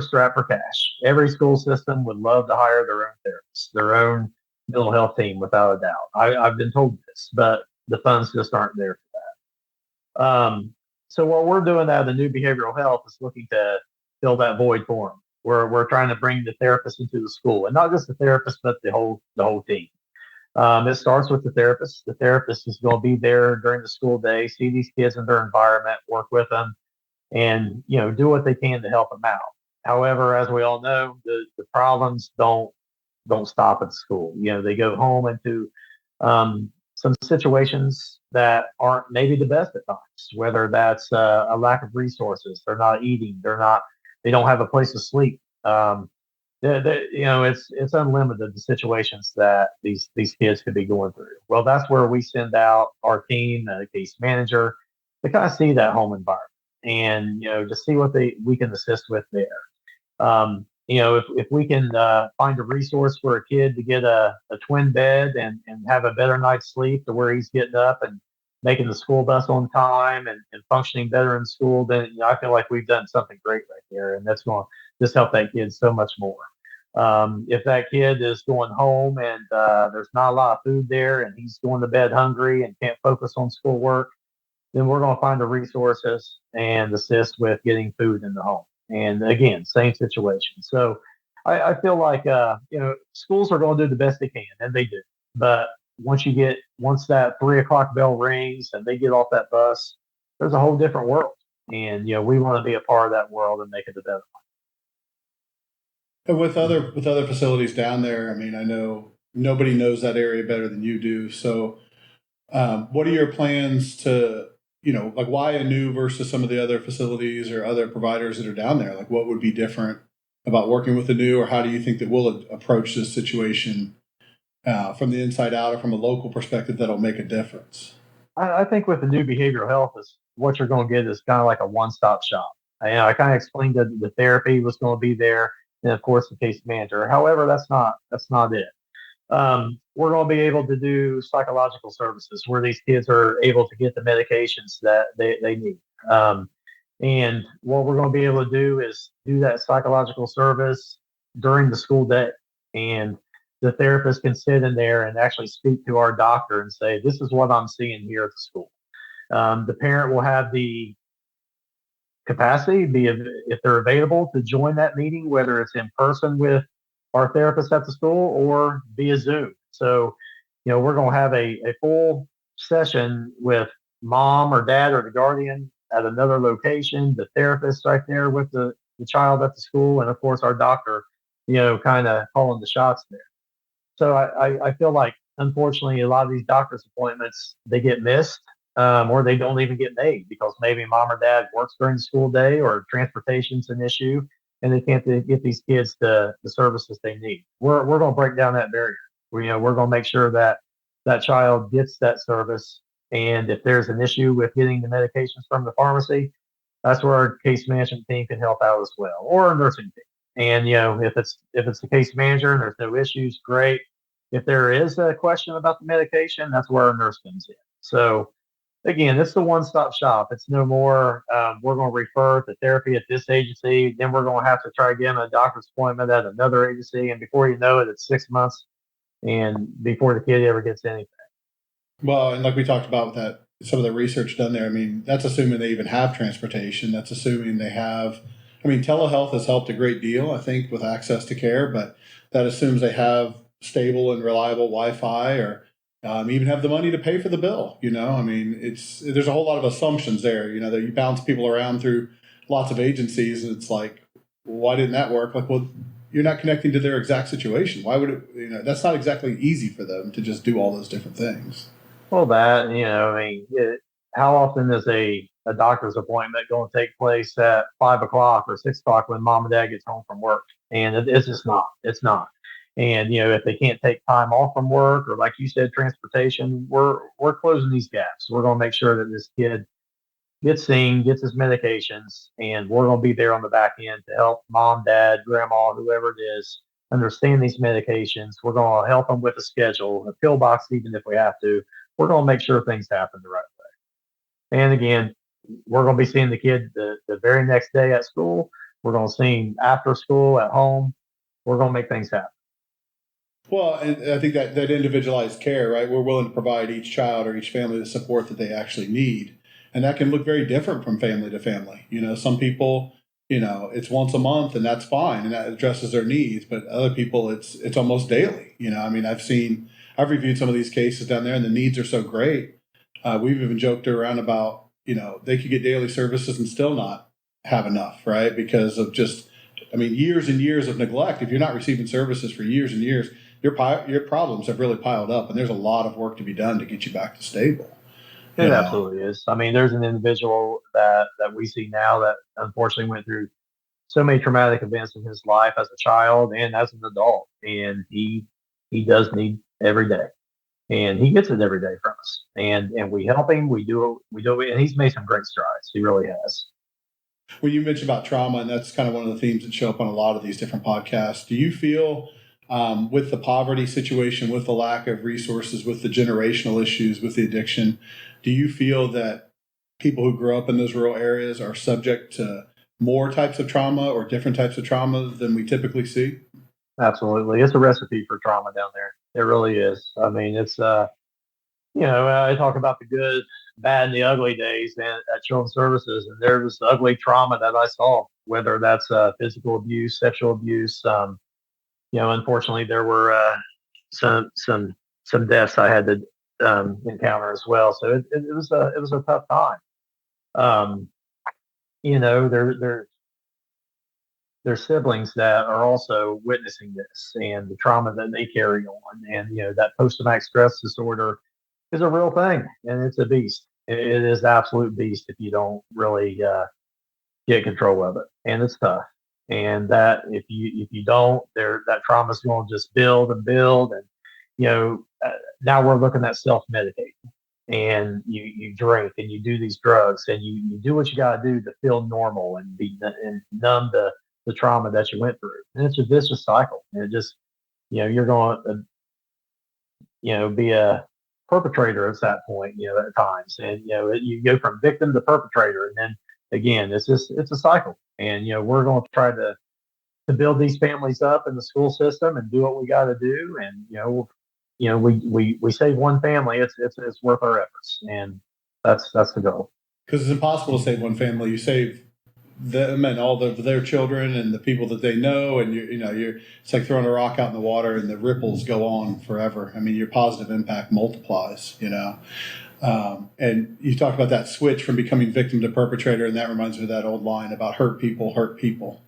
strapped for cash. Every school system would love to hire their own therapists, their own mental health team, without a doubt. I've been told this, but the funds just aren't there for that. So what we're doing out of the new behavioral health is looking to fill that void for them. We're trying to bring the therapist into the school, and not just the therapist, but the whole team. It starts with the therapist. The therapist is going to be there during the school day, see these kids in their environment, work with them, and do what they can to help them out. However, as we all know, the problems don't stop at school. They go home into some situations that aren't maybe the best at times. Whether that's a lack of resources, they're not eating, they don't have a place to sleep. It's unlimited the situations that these kids could be going through. Well, that's where we send out our team, the case manager, to kind of see that home environment and to see what we can assist with there. If we can find a resource for a kid to get a twin bed and have a better night's sleep to where he's getting up and making the school bus on time and functioning better in school, then I feel like we've done something great right there, and that's going to just help that kid so much more. If that kid is going home and there's not a lot of food there and he's going to bed hungry and can't focus on schoolwork, then we're going to find the resources and assist with getting food in the home. And again, same situation. So I feel like schools are going to do the best they can, and they do. But once that 3 o'clock bell rings and they get off that bus, there's a whole different world. And we want to be a part of that world and make it the best. And with other facilities down there, I mean, I know nobody knows that area better than you do. So, what are your plans to, like why Anew versus some of the other facilities or other providers that are down there? Like, what would be different about working with Anew, or how do you think that we'll approach this situation from the inside out, or from a local perspective that'll make a difference? I think with the new behavioral health, is what you're going to get is kind of like a one-stop shop. I kind of explained that the therapy was going to be there, and of course the case manager. However, that's not it. We're going to be able to do psychological services where these kids are able to get the medications that they need. And what we're going to be able to do is do that psychological service during the school day. And the therapist can sit in there and actually speak to our doctor and say, this is what I'm seeing here at the school. The parent will have the capacity, if they're available, to join that meeting, whether it's in person with our therapist at the school or via Zoom. So, we're going to have a full session with mom or dad or the guardian at another location, the therapist right there with the child at the school, and of course our doctor, kind of calling the shots there. So I feel like, unfortunately, a lot of these doctor's appointments, they get missed, or they don't even get made because maybe mom or dad works during the school day or transportation's an issue and they can't get these kids the services they need. We're going to break down that barrier. We're going to make sure that that child gets that service. And if there's an issue with getting the medications from the pharmacy, that's where our case management team can help out as well, or a nursing team. And if it's the case manager and there's no issues, great. If there is a question about the medication, that's where our nurse comes in. So again, it's the one-stop shop. It's no more. We're going to refer to therapy at this agency, then we're going to have to try again a doctor's appointment at another agency, and before you know it, it's 6 months, and before the kid ever gets anything. Well, and like we talked about with that, some of the research done there, I mean, that's assuming they even have transportation. That's assuming they have, I mean, telehealth has helped a great deal, I think, with access to care, but that assumes they have stable and reliable Wi-Fi, or even have the money to pay for the bill. I mean, there's a whole lot of assumptions there, that you bounce people around through lots of agencies, and it's like, why didn't that work? Like, well, you're not connecting to their exact situation. Why would it, that's not exactly easy for them to just do all those different things. Well, that, I mean, how often is a doctor's appointment going to take place at 5 o'clock or 6 o'clock when mom and dad gets home from work? And it's just not. It's not. And if they can't take time off from work, or like you said, transportation, we're closing these gaps. We're going to make sure that this kid gets seen, gets his medications, and we're going to be there on the back end to help mom, dad, grandma, whoever it is, understand these medications. We're going to help them with a schedule, a pill box, even if we have to. We're going to make sure things happen the right way. And again, we're going to be seeing the kid the very next day at school. We're going to see him after school at home. We're going to make things happen. Well, and I think that individualized care, right? We're willing to provide each child or each family the support that they actually need. And that can look very different from family to family. Some people, it's once a month and that's fine and that addresses their needs. But other people, it's almost daily. I mean, I've reviewed some of these cases down there and the needs are so great. We've even joked around about, they could get daily services and still not have enough, right? Because of just, years and years of neglect. If you're not receiving services for years and years, your problems have really piled up, and there's a lot of work to be done to get you back to stable. It absolutely is. I mean, there's an individual that we see now that unfortunately went through so many traumatic events in his life as a child and as an adult, and he does need every day, and he gets it every day from us, and we help him. We do it, and he's made some great strides. He really has. When you mentioned about trauma, and that's kind of one of the themes that show up on a lot of these different podcasts, do you feel with the poverty situation, with the lack of resources, with the generational issues, with the addiction, do you feel that people who grow up in those rural areas are subject to more types of trauma or different types of trauma than we typically see? Absolutely. It's a recipe for trauma down there. It really is. I mean, it's, I talk about the good, bad, and the ugly days at Children's Services, and there was ugly trauma that I saw, whether that's physical abuse, sexual abuse. Unfortunately, there were some some deaths I had to encounter as well. So it was a tough time. Um, you know, there's siblings that are also witnessing this and the trauma that they carry on, and you know that post-traumatic stress disorder is a real thing, and it's a beast. It is the absolute beast if you don't really get control of it, and it's tough. And that if you don't, there that trauma is going to just build and build, and you know now we're looking at self-medicating, and you drink and you do these drugs, and you do what you got to do to feel normal and and numb the trauma that you went through, and it's a vicious cycle. And it just you're going to be a perpetrator at that point, at times, and you go from victim to perpetrator, and then again it's a cycle. And we're going to try to build these families up in the school system and do what we got to do. And we save one family, it's worth our efforts, and that's the goal. Because it's impossible to save one family. You save them and all their children and the people that they know, and you're it's like throwing a rock out in the water, and the ripples go on forever. I mean, your positive impact multiplies. And you talked about that switch from becoming victim to perpetrator, and that reminds me of that old line about hurt people,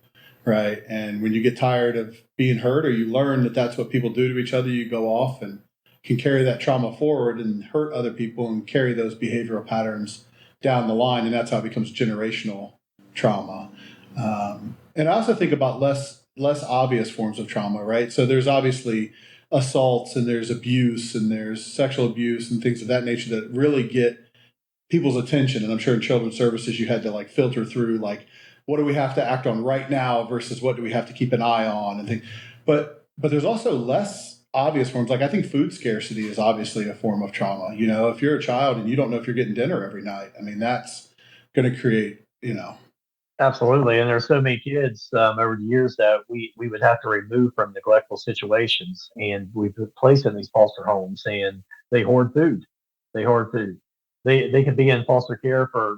right? And when you get tired of being hurt, or you learn that that's what people do to each other, you go off and can carry that trauma forward and hurt other people and carry those behavioral patterns down the line, and that's how it becomes generational trauma. And I also think about less obvious forms of trauma, right? So there's obviously assaults, and there's abuse, and there's sexual abuse and things of that nature that really get people's attention. And I'm sure in children's services you had to like filter through like, what do we have to act on right now versus what do we have to keep an eye on and things. But there's also less obvious forms. Like I think food scarcity is obviously a form of trauma. If you're a child and you don't know if you're getting dinner every night, I mean, that's going to create, Absolutely. And there's so many kids over the years that we would have to remove from neglectful situations, and we put placed in these foster homes, and they hoard food. They hoard food. They could be in foster care for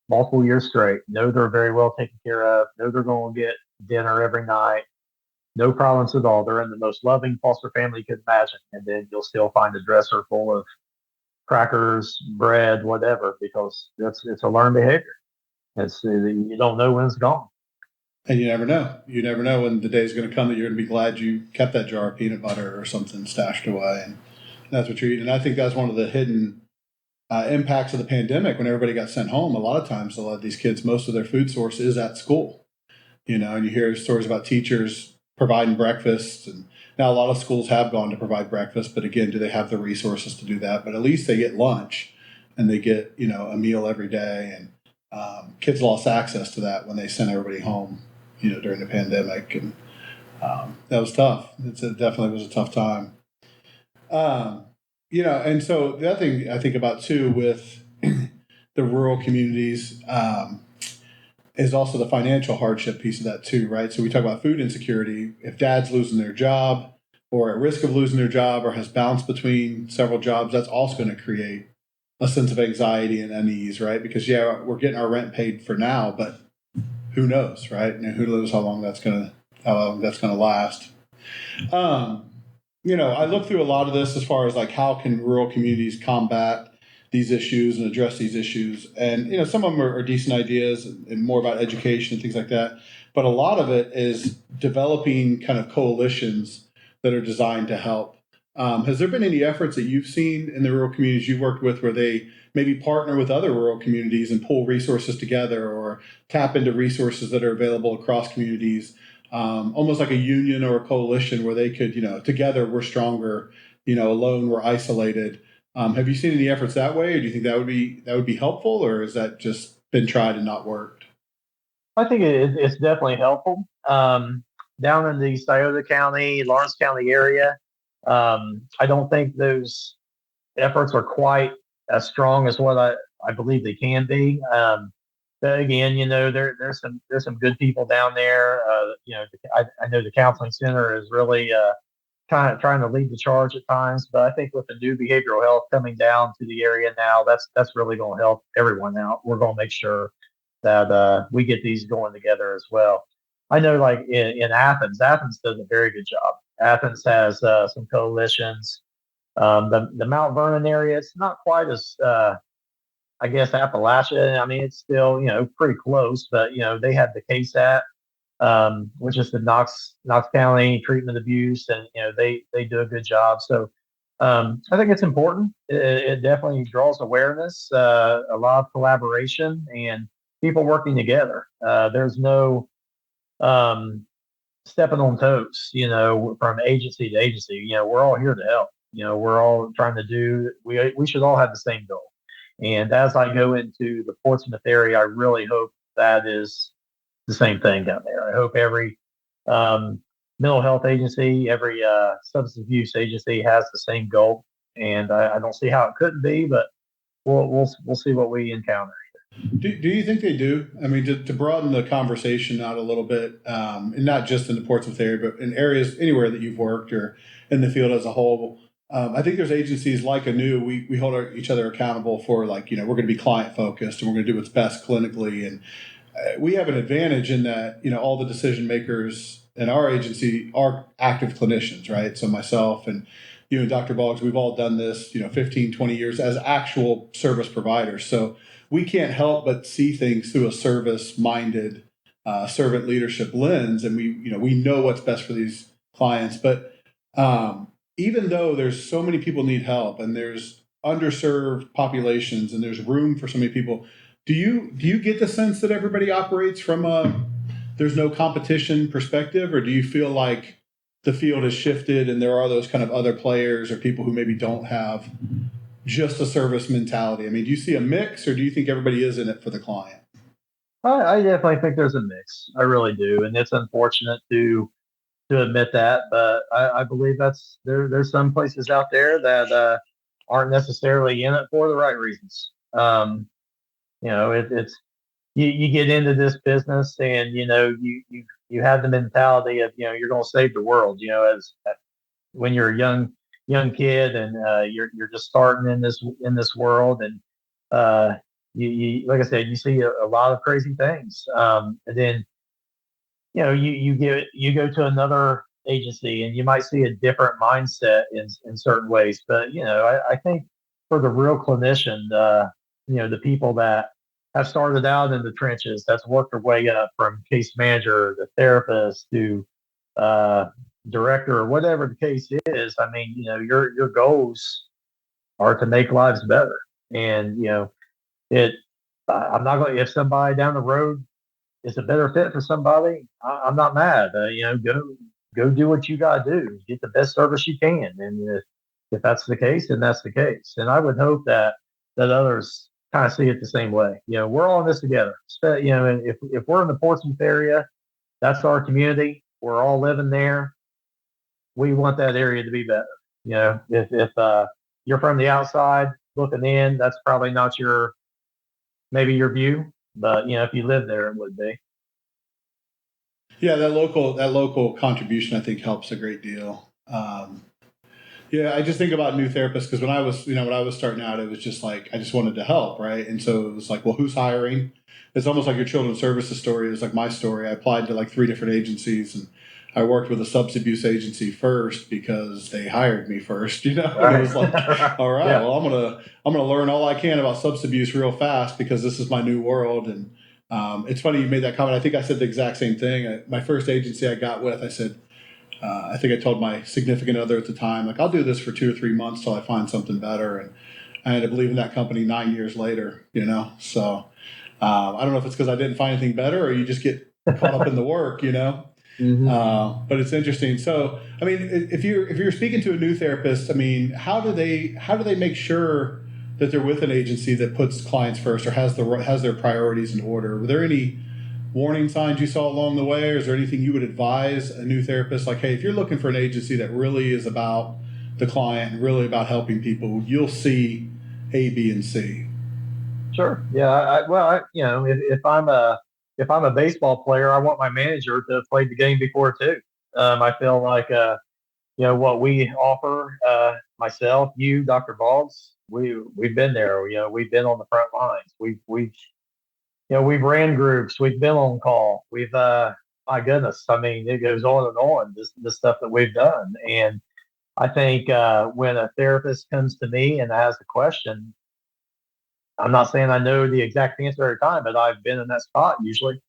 multiple years straight. Know they're very well taken care of. Know they're going to get dinner every night. No problems at all. They're in the most loving foster family you could imagine, and then you'll still find a dresser full of crackers, bread, whatever, because it's a learned behavior. You don't know when it's gone. And you never know. You never know when the day is going to come that you're going to be glad you kept that jar of peanut butter or something stashed away, and that's what you're eating. And I think that's one of the hidden impacts of the pandemic. When everybody got sent home, a lot of these kids, most of their food source is at school. And you hear stories about teachers providing breakfast, and now a lot of schools have gone to provide breakfast, but again, do they have the resources to do that? But at least they get lunch, and they get a meal every day. And kids lost access to that when they sent everybody home, during the pandemic, and that was tough. It definitely was a tough time. And so the other thing I think about too with the rural communities is also the financial hardship piece of that too, right? So we talk about food insecurity. If dad's losing their job or at risk of losing their job or has bounced between several jobs, that's also going to create a sense of anxiety and unease, right? Because we're getting our rent paid for now, but who knows, right? And who knows how long that's going to last. I look through a lot of this as far as like how can rural communities combat these issues and address these issues. And some of them are decent ideas and more about education and things like that. But a lot of it is developing kind of coalitions that are designed to help. Has there been any efforts that you've seen in the rural communities you've worked with where they maybe partner with other rural communities and pull resources together or tap into resources that are available across communities, almost like a union or a coalition where they could, together we're stronger, alone we're isolated? Have you seen any efforts that way, or do you think that would be helpful, or has that just been tried and not worked? I think it's definitely helpful. Down in the Scioto County, Lawrence County area, I don't think those efforts are quite as strong as what I believe they can be. But again, there's some good people down there. I know the counseling center is really kind of trying to lead the charge at times, but I think with the new behavioral health coming down to the area now, that's really going to help everyone out. We're going to make sure that we get these going together as well. I know, like in Athens does a very good job. Athens has some coalitions. The Mount Vernon area, it's not quite as I guess Appalachia. I mean, it's still pretty close, but they have the 𝐬𝐧𝐻𝐸, which is the Knox County Treatment Abuse, and they do a good job. So I think it's important. It definitely draws awareness, a lot of collaboration, and people working together. There's no stepping on toes, from agency to agency. We're all here to help. We're all trying to do. We should all have the same goal. And as I go into the Portsmouth area, I really hope that is the same thing down there. I hope every mental health agency, every substance abuse agency has the same goal. And I don't see how it couldn't be, but we'll see what we encounter. Do you think they do? I mean, to broaden the conversation out a little bit, and not just in the Portsmouth area, but in areas anywhere that you've worked or in the field as a whole. I think there's agencies like Anew. We hold each other accountable for, like, we're going to be client focused and we're going to do what's best clinically. And we have an advantage in that, all the decision makers in our agency are active clinicians, right? So myself and you and Dr. Boggs, we've all done this, 15, 20 years as actual service providers. So we can't help but see things through a service-minded servant leadership lens, and we know what's best for these clients. But even though there's so many people need help, and there's underserved populations, and there's room for so many people, do you get the sense that everybody operates from a there's no competition perspective, or do you feel like the field has shifted and there are those kind of other players or people who maybe don't have just a service mentality? I mean, do you see a mix, or do you think everybody is in it for the client? I definitely think there's a mix. I really do, and it's unfortunate to admit that, but I believe there's some places out there that aren't necessarily in it for the right reasons. It's you get into this business, and you have the mentality of you're going to save the world. As when you're a young kid, and you're just starting in this world, and you like I said, you see a lot of crazy things, and then you go to another agency and you might see a different mindset in certain ways. But I think for the real clinician, the people that have started out in the trenches, that's worked their way up from case manager to therapist to director, or whatever the case is. I mean, your goals are to make lives better. And it I'm not going to, if somebody down the road is a better fit for somebody, I'm not mad. Go do what you got to do, get the best service you can. And if that's the case, then that's the case. And I would hope that others kind of see it the same way. We're all in this together. And if we're in the Portsmouth area, that's our community. We're all living there. We want that area to be better. If you're from the outside looking in, that's probably not maybe your view, but if you live there, it would be. Yeah, that local contribution, I think, helps a great deal. Yeah, I just think about new therapists, because when I was starting out, it was just like I just wanted to help, right? And so it was like, well, who's hiring? It's almost like your children's services story is like my story. I applied to like 3 different agencies, and I worked with a substance abuse agency first because they hired me first, Right. And it was like, all right, yeah. Well, I'm gonna learn all I can about substance abuse real fast because this is my new world. And it's funny you made that comment. I think I said the exact same thing. My first agency I got with, I said, I think I told my significant other at the time, like, I'll do this for 2 or 3 months till I find something better. And I ended up leaving that company 9 years later, So I don't know if it's because I didn't find anything better, or you just get caught up in the work, Mm-hmm. But it's interesting. So, I mean, if you're speaking to a new therapist, I mean, how do they make sure that they're with an agency that puts clients first, or has their priorities in order? Were there any warning signs you saw along the way, or is there anything you would advise a new therapist? Like, hey, if you're looking for an agency that really is about the client and really about helping people, you'll see A, B, and C. Sure. Yeah. If I'm a baseball player, I want my manager to have played the game before too. I feel like what we offer, myself, you, Dr. Boggs, we've been there. We've been on the front lines. We've ran groups. We've been on call. My goodness, I mean, it goes on and on. This stuff that we've done, and I think when a therapist comes to me and has a question, I'm not saying I know the exact answer every time, but I've been in that spot usually.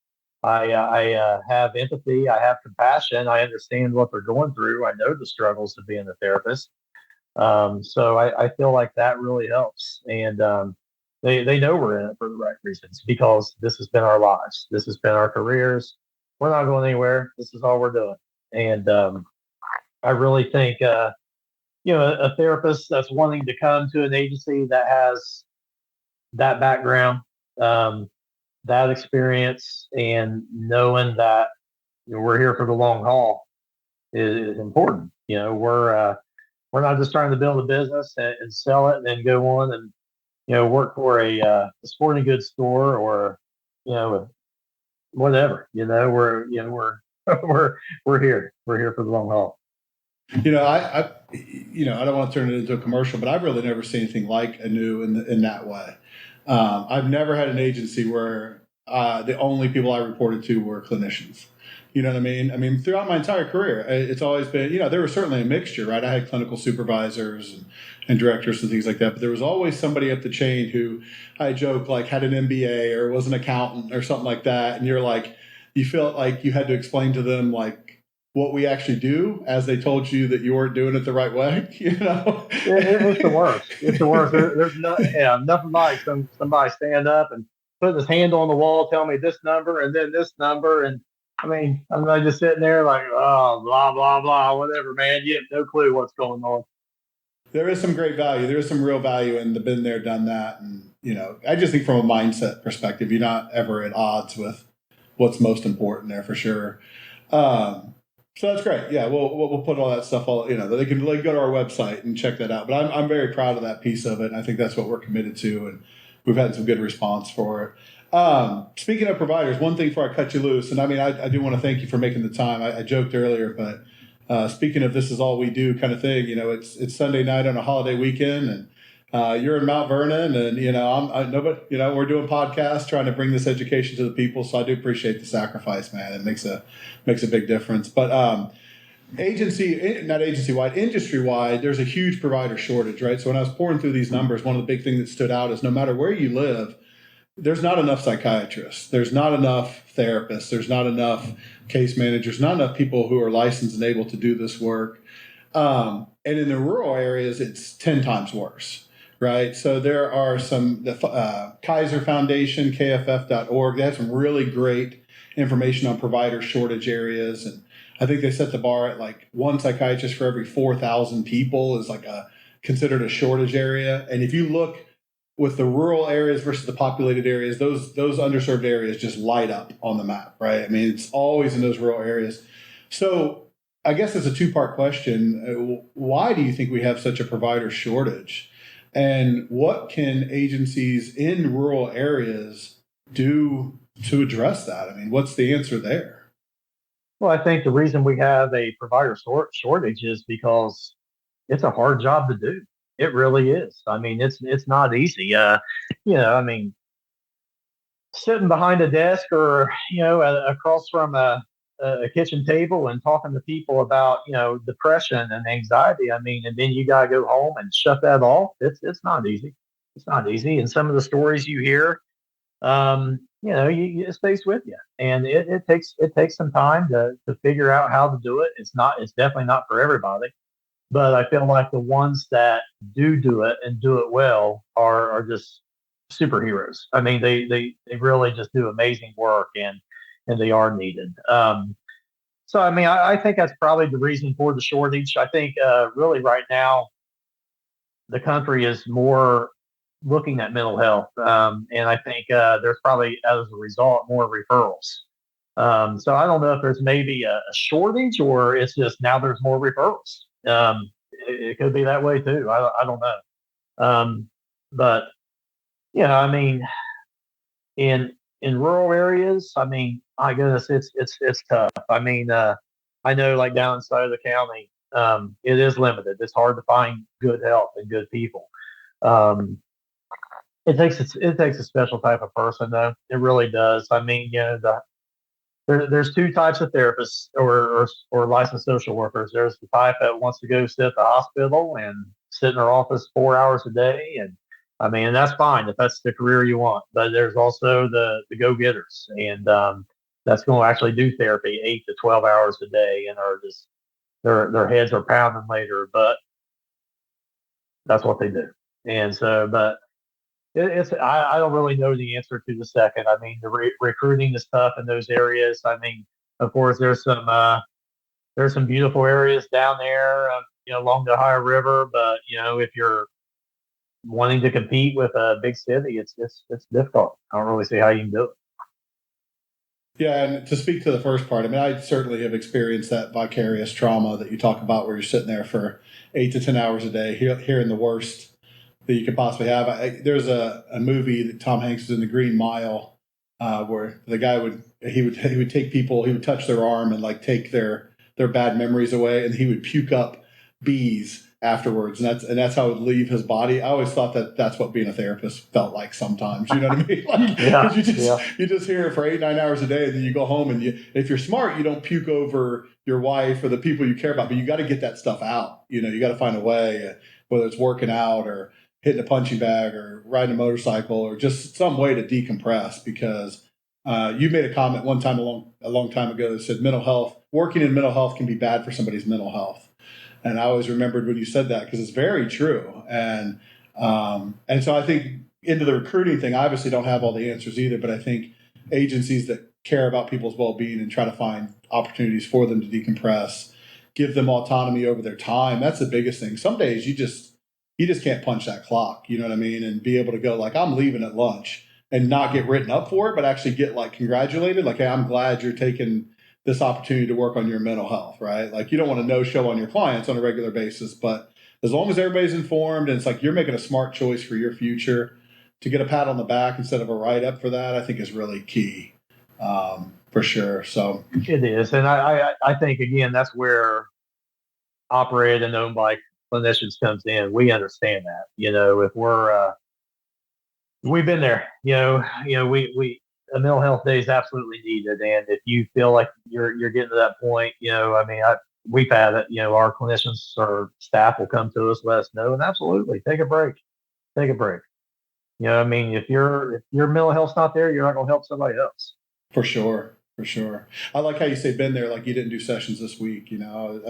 I have empathy, I have compassion, I understand what they're going through, I know the struggles of being a therapist. So I feel like that really helps, and they know we're in it for the right reasons because this has been our lives, this has been our careers. We're not going anywhere. This is all we're doing, and I really think a therapist that's wanting to come to an agency that has that background, um, that experience, and knowing that we're here for the long haul is important. We're not just trying to build a business and sell it and then go on and work for a sporting goods store or whatever. We're we're here. We're here for the long haul. I don't want to turn it into a commercial, but I've really never seen anything like Anew in that way. I've never had an agency where the only people I reported to were clinicians. You know what I mean? I mean, throughout my entire career, it's always been, there was certainly a mixture, right? I had clinical supervisors and directors and things like that, but there was always somebody up the chain who I joke like had an MBA or was an accountant or something like that. And you felt like you had to explain to them like what we actually do as they told you that you weren't doing it the right way, It's the worst. It's the worst. There's nothing like somebody stand up and put his hand on the wall, tell me this number and then this number. And I mean, I'm not just sitting there like, oh, blah, blah, blah, whatever, man. You have no clue what's going on. There is some great value. There is some real value in the been there, done that. And, I just think from a mindset perspective, you're not ever at odds with what's most important there for sure. So that's great. Yeah, we'll put all that stuff they can go to our website and check that out. But I'm very proud of that piece of it, and I think that's what we're committed to, and we've had some good response for it. Speaking of providers, one thing before I cut you loose, and I mean I do want to thank you for making the time. I joked earlier, but speaking of this is all we do kind of thing, it's Sunday night on a holiday weekend, and you're in Mount Vernon, and nobody, we're doing podcasts, trying to bring this education to the people. So I do appreciate the sacrifice, man. It makes a big difference. But not agency wide, industry wide, there's a huge provider shortage, right? So when I was pouring through these numbers, one of the big things that stood out is no matter where you live, there's not enough psychiatrists, there's not enough therapists, there's not enough case managers, not enough people who are licensed and able to do this work. And in the rural areas, it's 10 times worse. Right. So there are the Kaiser Foundation, KFF.org. They have some really great information on provider shortage areas. And I think they set the bar at like one psychiatrist for every 4,000 people is considered a shortage area. And if you look with the rural areas versus the populated areas, those underserved areas just light up on the map. Right. I mean, it's always in those rural areas. So I guess it's a two-part question. Why do you think we have such a provider shortage? And what can agencies in rural areas do to address that? I mean, what's the answer there? Well, I think the reason we have a provider shortage is because it's a hard job to do. It really is. I mean, it's not easy. I mean, sitting behind a desk or across from a kitchen table and talking to people about depression and anxiety. I mean, and then you gotta go home and shut that off. It's not easy. It's not easy. And some of the stories you hear, it stays with you, and it takes some time to figure out how to do it. It's definitely not for everybody, but I feel like the ones that do it and do it well are just superheroes. I mean, they really just do amazing work, and they are needed. So I mean, I think that's probably the reason for the shortage. I think really right now the country is more looking at mental health, and I think there's probably as a result more referrals. So I don't know if there's maybe a shortage or it's just now there's more referrals. It could be that way too. I don't know. But I mean, in rural areas, I mean, my goodness, it's tough. I mean, I know like down in Southern County, it is limited. It's hard to find good help and good people. Um, it takes a special type of person though. It really does. I mean, There's two types of therapists or licensed social workers. There's the type that wants to go sit at the hospital and sit in their office 4 hours a day, and I mean, and that's fine if that's the career you want. But there's also the go getters, and that's going to actually do therapy 8 to 12 hours a day, and are just their heads are pounding later, but that's what they do. And so, but it's I don't really know the answer to the second. I mean, the recruiting is tough in those areas. I mean, of course, there's some beautiful areas down there, along the Ohio River. But if you're wanting to compete with a big city, it's difficult. I don't really see how you can do it. Yeah, and to speak to the first part, I mean, I certainly have experienced that vicarious trauma that you talk about, where you're sitting there for 8 to 10 hours a day, hearing the worst that you could possibly have. There's a movie that Tom Hanks is in, The Green Mile, where the guy would take people, he would touch their arm and like take their bad memories away, and he would puke up bees afterwards, and that's how it would leave his body. I always thought that that's what being a therapist felt like sometimes. You know what I mean? Like, Yeah, you just hear it for 8 9 hours a day, and then you go home, and if you're smart, you don't puke over your wife or the people you care about, but you got to get that stuff out. You got to find a way, whether it's working out or hitting a punching bag or riding a motorcycle or just some way to decompress. Because you made a comment one time a long time ago that said working in mental health can be bad for somebody's mental health. And I always remembered when you said that, because it's very true. And so I think into the recruiting thing, I obviously don't have all the answers either, but I think agencies that care about people's well-being and try to find opportunities for them to decompress, give them autonomy over their time. That's the biggest thing. Some days you just can't punch that clock, you know what I mean? And be able to go like, I'm leaving at lunch, and not get written up for it, but actually get like congratulated. Like, hey, I'm glad you're taking this opportunity to work on your mental health, right? Like, you don't want to no show on your clients on a regular basis, but as long as everybody's informed and it's like you're making a smart choice for your future, to get a pat on the back instead of a write up for that, I think is really key, for sure. So it is, and I think again that's where operated and owned by clinicians comes in. We understand that, if we've been there, we a mental health day is absolutely needed. And if you feel like you're getting to that point, I mean, we've had it, our clinicians or staff will come to us, let us know, and absolutely take a break, take a break. I mean, if your mental health's not there, you're not going to help somebody else. For sure. For sure. I like how you say been there, like you didn't do sessions this week. I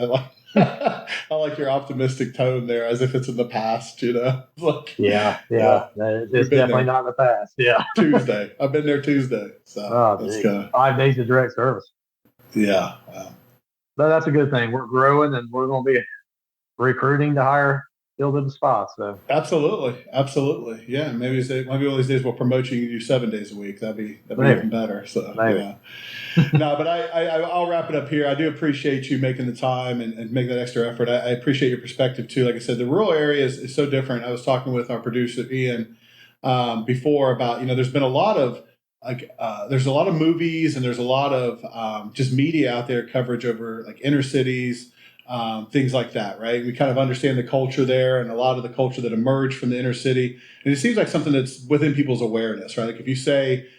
like I like your optimistic tone there, as if it's in the past. Like, Yeah. We've It's been definitely there. not in the past. Yeah. Tuesday. I've been there Tuesday. So that's good. 5 days of direct service. Yeah. But that's a good thing. We're growing, and we're going to be recruiting to hire filled in the spots. So Absolutely. Yeah. Maybe one of these days we'll promote you and you do 7 days a week. That'd be even better. So maybe. Yeah. No, but I'll wrap it up here. I do appreciate you making the time and making that extra effort. I appreciate your perspective too. Like I said, the rural area is so different. I was talking with our producer Ian before about, there's been a lot of there's a lot of movies and there's a lot of just media out there, coverage over like inner cities, things like that, right? We kind of understand the culture there and a lot of the culture that emerged from the inner city. And it seems like something that's within people's awareness, right? Like if you say,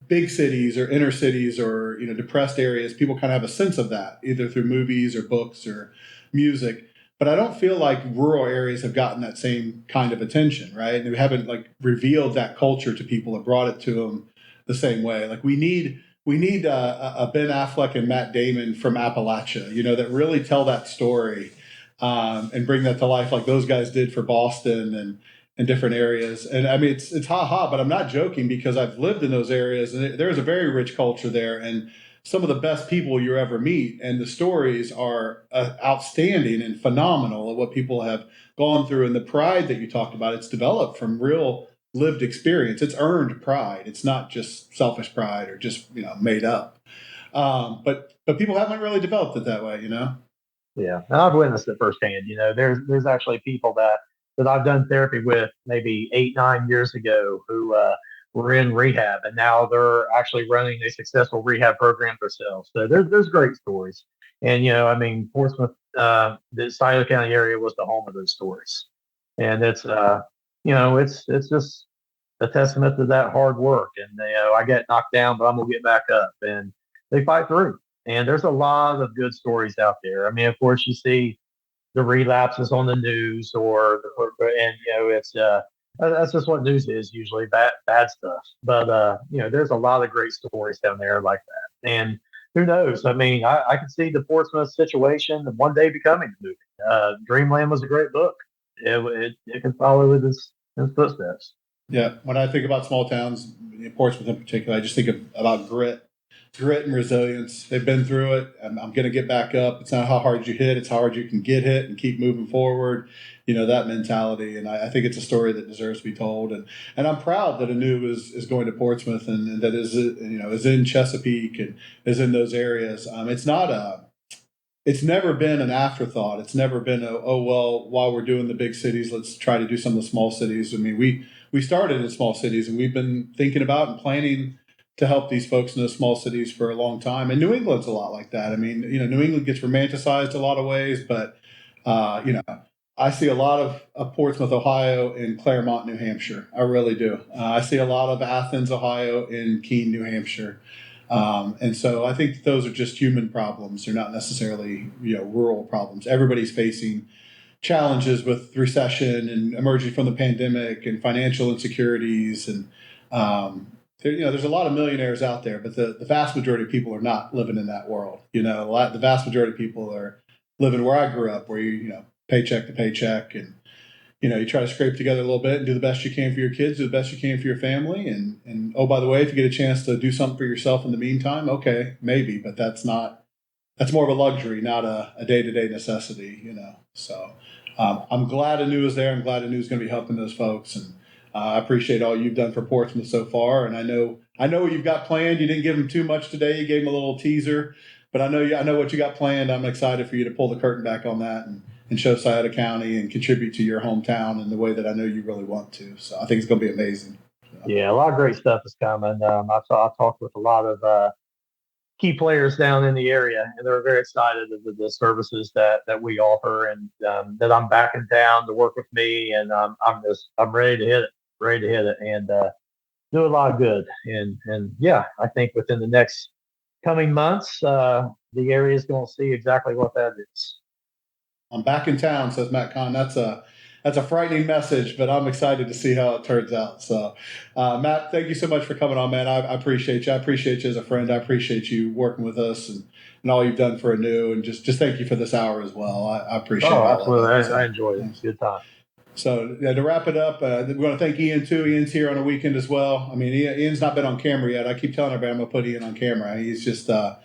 big cities or inner cities or, depressed areas, people kind of have a sense of that, either through movies or books or music. But I don't feel like rural areas have gotten that same kind of attention, right? And we haven't like revealed that culture to people or brought it to them the same way. Like we need a Ben Affleck and Matt Damon from Appalachia, that really tell that story and bring that to life like those guys did for Boston and different areas. And I mean, it's but I'm not joking, because I've lived in those areas and there's a very rich culture there and some of the best people you ever meet. And the stories are outstanding and phenomenal of what people have gone through, and the pride that you talked about. It's developed from real lived experience. It's earned pride. It's not just selfish pride or just, made up. But people haven't really developed it that way, Yeah, and I've witnessed it firsthand. There's actually people that I've done therapy with maybe 8 9 years ago who were in rehab, and now they're actually running a successful rehab program themselves. So there's great stories, and I mean, Portsmouth, the Scioto County area was the home of those stories, and it's just a testament to that hard work. And I get knocked down, but I'm gonna get back up, and they fight through. And there's a lot of good stories out there. I mean, of course, you see the relapses on the news, and it's that's just what news is, usually bad stuff. But there's a lot of great stories down there like that. And who knows? I mean, I can see the Portsmouth situation one day becoming a movie. Dreamland was a great book. It can follow his footsteps. Yeah, when I think about small towns, Portsmouth in particular, I just think about grit and resilience. They've been through it. I'm going to get back up. It's not how hard you hit; it's how hard you can get hit and keep moving forward. That mentality, and I think it's a story that deserves to be told. And I'm proud that Anew is going to Portsmouth and that is in Chesapeake and is in those areas. It's never been an afterthought. It's never been oh well, while we're doing the big cities, let's try to do some of the small cities. I mean, we started in small cities and we've been thinking about and planning to help these folks in those small cities for a long time. And New England's a lot like that. I mean, New England gets romanticized a lot of ways, but I see a lot of Portsmouth, Ohio, in Claremont, New Hampshire. I really do. I see a lot of Athens, Ohio, in Keene, New Hampshire. And so I think those are just human problems. They're not necessarily rural problems. Everybody's facing challenges with recession and emerging from the pandemic and financial insecurities. And there's a lot of millionaires out there, but the vast majority of people are not living in that world. The vast majority of people are living where I grew up, where paycheck to paycheck, and you try to scrape together a little bit and do the best you can for your kids, do the best you can for your family, and oh, by the way, if you get a chance to do something for yourself in the meantime, okay, maybe, but that's more of a luxury, not a day-to-day necessity. So I'm glad Anew is there. I'm glad Anew is going to be helping those folks, and I appreciate all you've done for Portsmouth so far. And I know what you've got planned. You didn't give them too much today. You gave them a little teaser, but I know what you got planned. I'm excited for you to pull the curtain back on that and show Scioto County and contribute to your hometown in the way that I know you really want to. So I think it's going to be amazing. Yeah, a lot of great stuff is coming. I talked with a lot of key players down in the area, and they're very excited of the services that we offer, and that I'm back in town to work with me, and I'm ready to hit it, and do a lot of good. And yeah, I think within the next coming months, the area is going to see exactly what that is. I'm back in town, says Matt Conn. That's a frightening message, but I'm excited to see how it turns out. So, Matt, thank you so much for coming on, man. I appreciate you. I appreciate you as a friend. I appreciate you working with us and all you've done for Anew, and just thank you for this hour as well. I appreciate it. Oh, absolutely. I enjoyed it. It's a good time. So to wrap it up, we want to thank Ian too. Ian's here on a weekend as well. I mean, Ian's not been on camera yet. I keep telling everybody I'm going to put Ian on camera. He's just a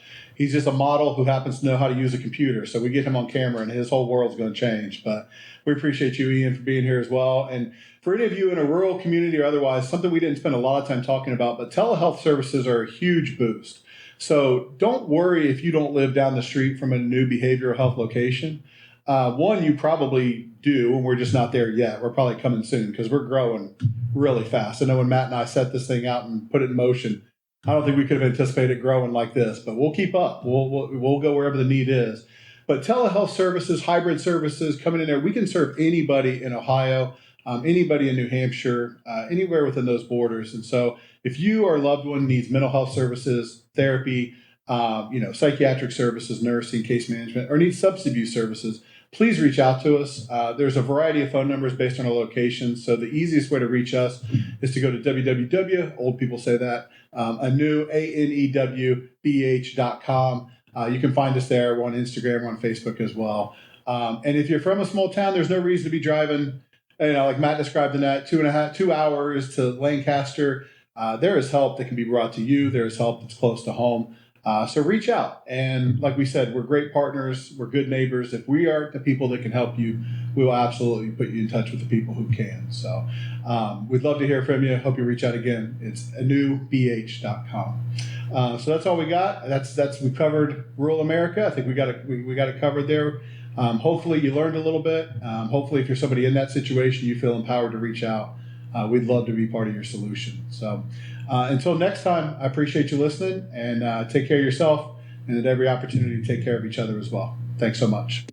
model who happens to know how to use a computer. So we get him on camera and his whole world's going to change. But we appreciate you, Ian, for being here as well. And for any of you in a rural community or otherwise, something we didn't spend a lot of time talking about, but telehealth services are a huge boost. So don't worry if you don't live down the street from a new behavioral health location. One, you probably do, and we're just not there yet. We're probably coming soon because we're growing really fast. I know when Matt and I set this thing out and put it in motion, I don't think we could have anticipated growing like this, but we'll keep up. We'll go wherever the need is. But telehealth services, hybrid services coming in there, we can serve anybody in Ohio, anybody in New Hampshire, anywhere within those borders. And so if you or a loved one needs mental health services, therapy, psychiatric services, nursing, case management, or needs substance abuse services, please reach out to us. There's a variety of phone numbers based on our location. So the easiest way to reach us is to go to www, old people say that, Anew, ANEWBH.com. You can find us there. We're on Instagram, we're on Facebook as well. And if you're from a small town, there's no reason to be driving, like Matt described in that, 2 hours to Lancaster. There is help that can be brought to you. There is help that's close to home. So reach out. And like we said, we're great partners. We're good neighbors. If we are the people that can help you, we will absolutely put you in touch with the people who can. So we'd love to hear from you. Hope you reach out again. It's anewbh.com. So that's all we got. We covered rural America. I think we got it covered there. Hopefully you learned a little bit. Hopefully if you're somebody in that situation, you feel empowered to reach out. We'd love to be part of your solution. So until next time, I appreciate you listening, and take care of yourself, and at every opportunity, take care of each other as well. Thanks so much.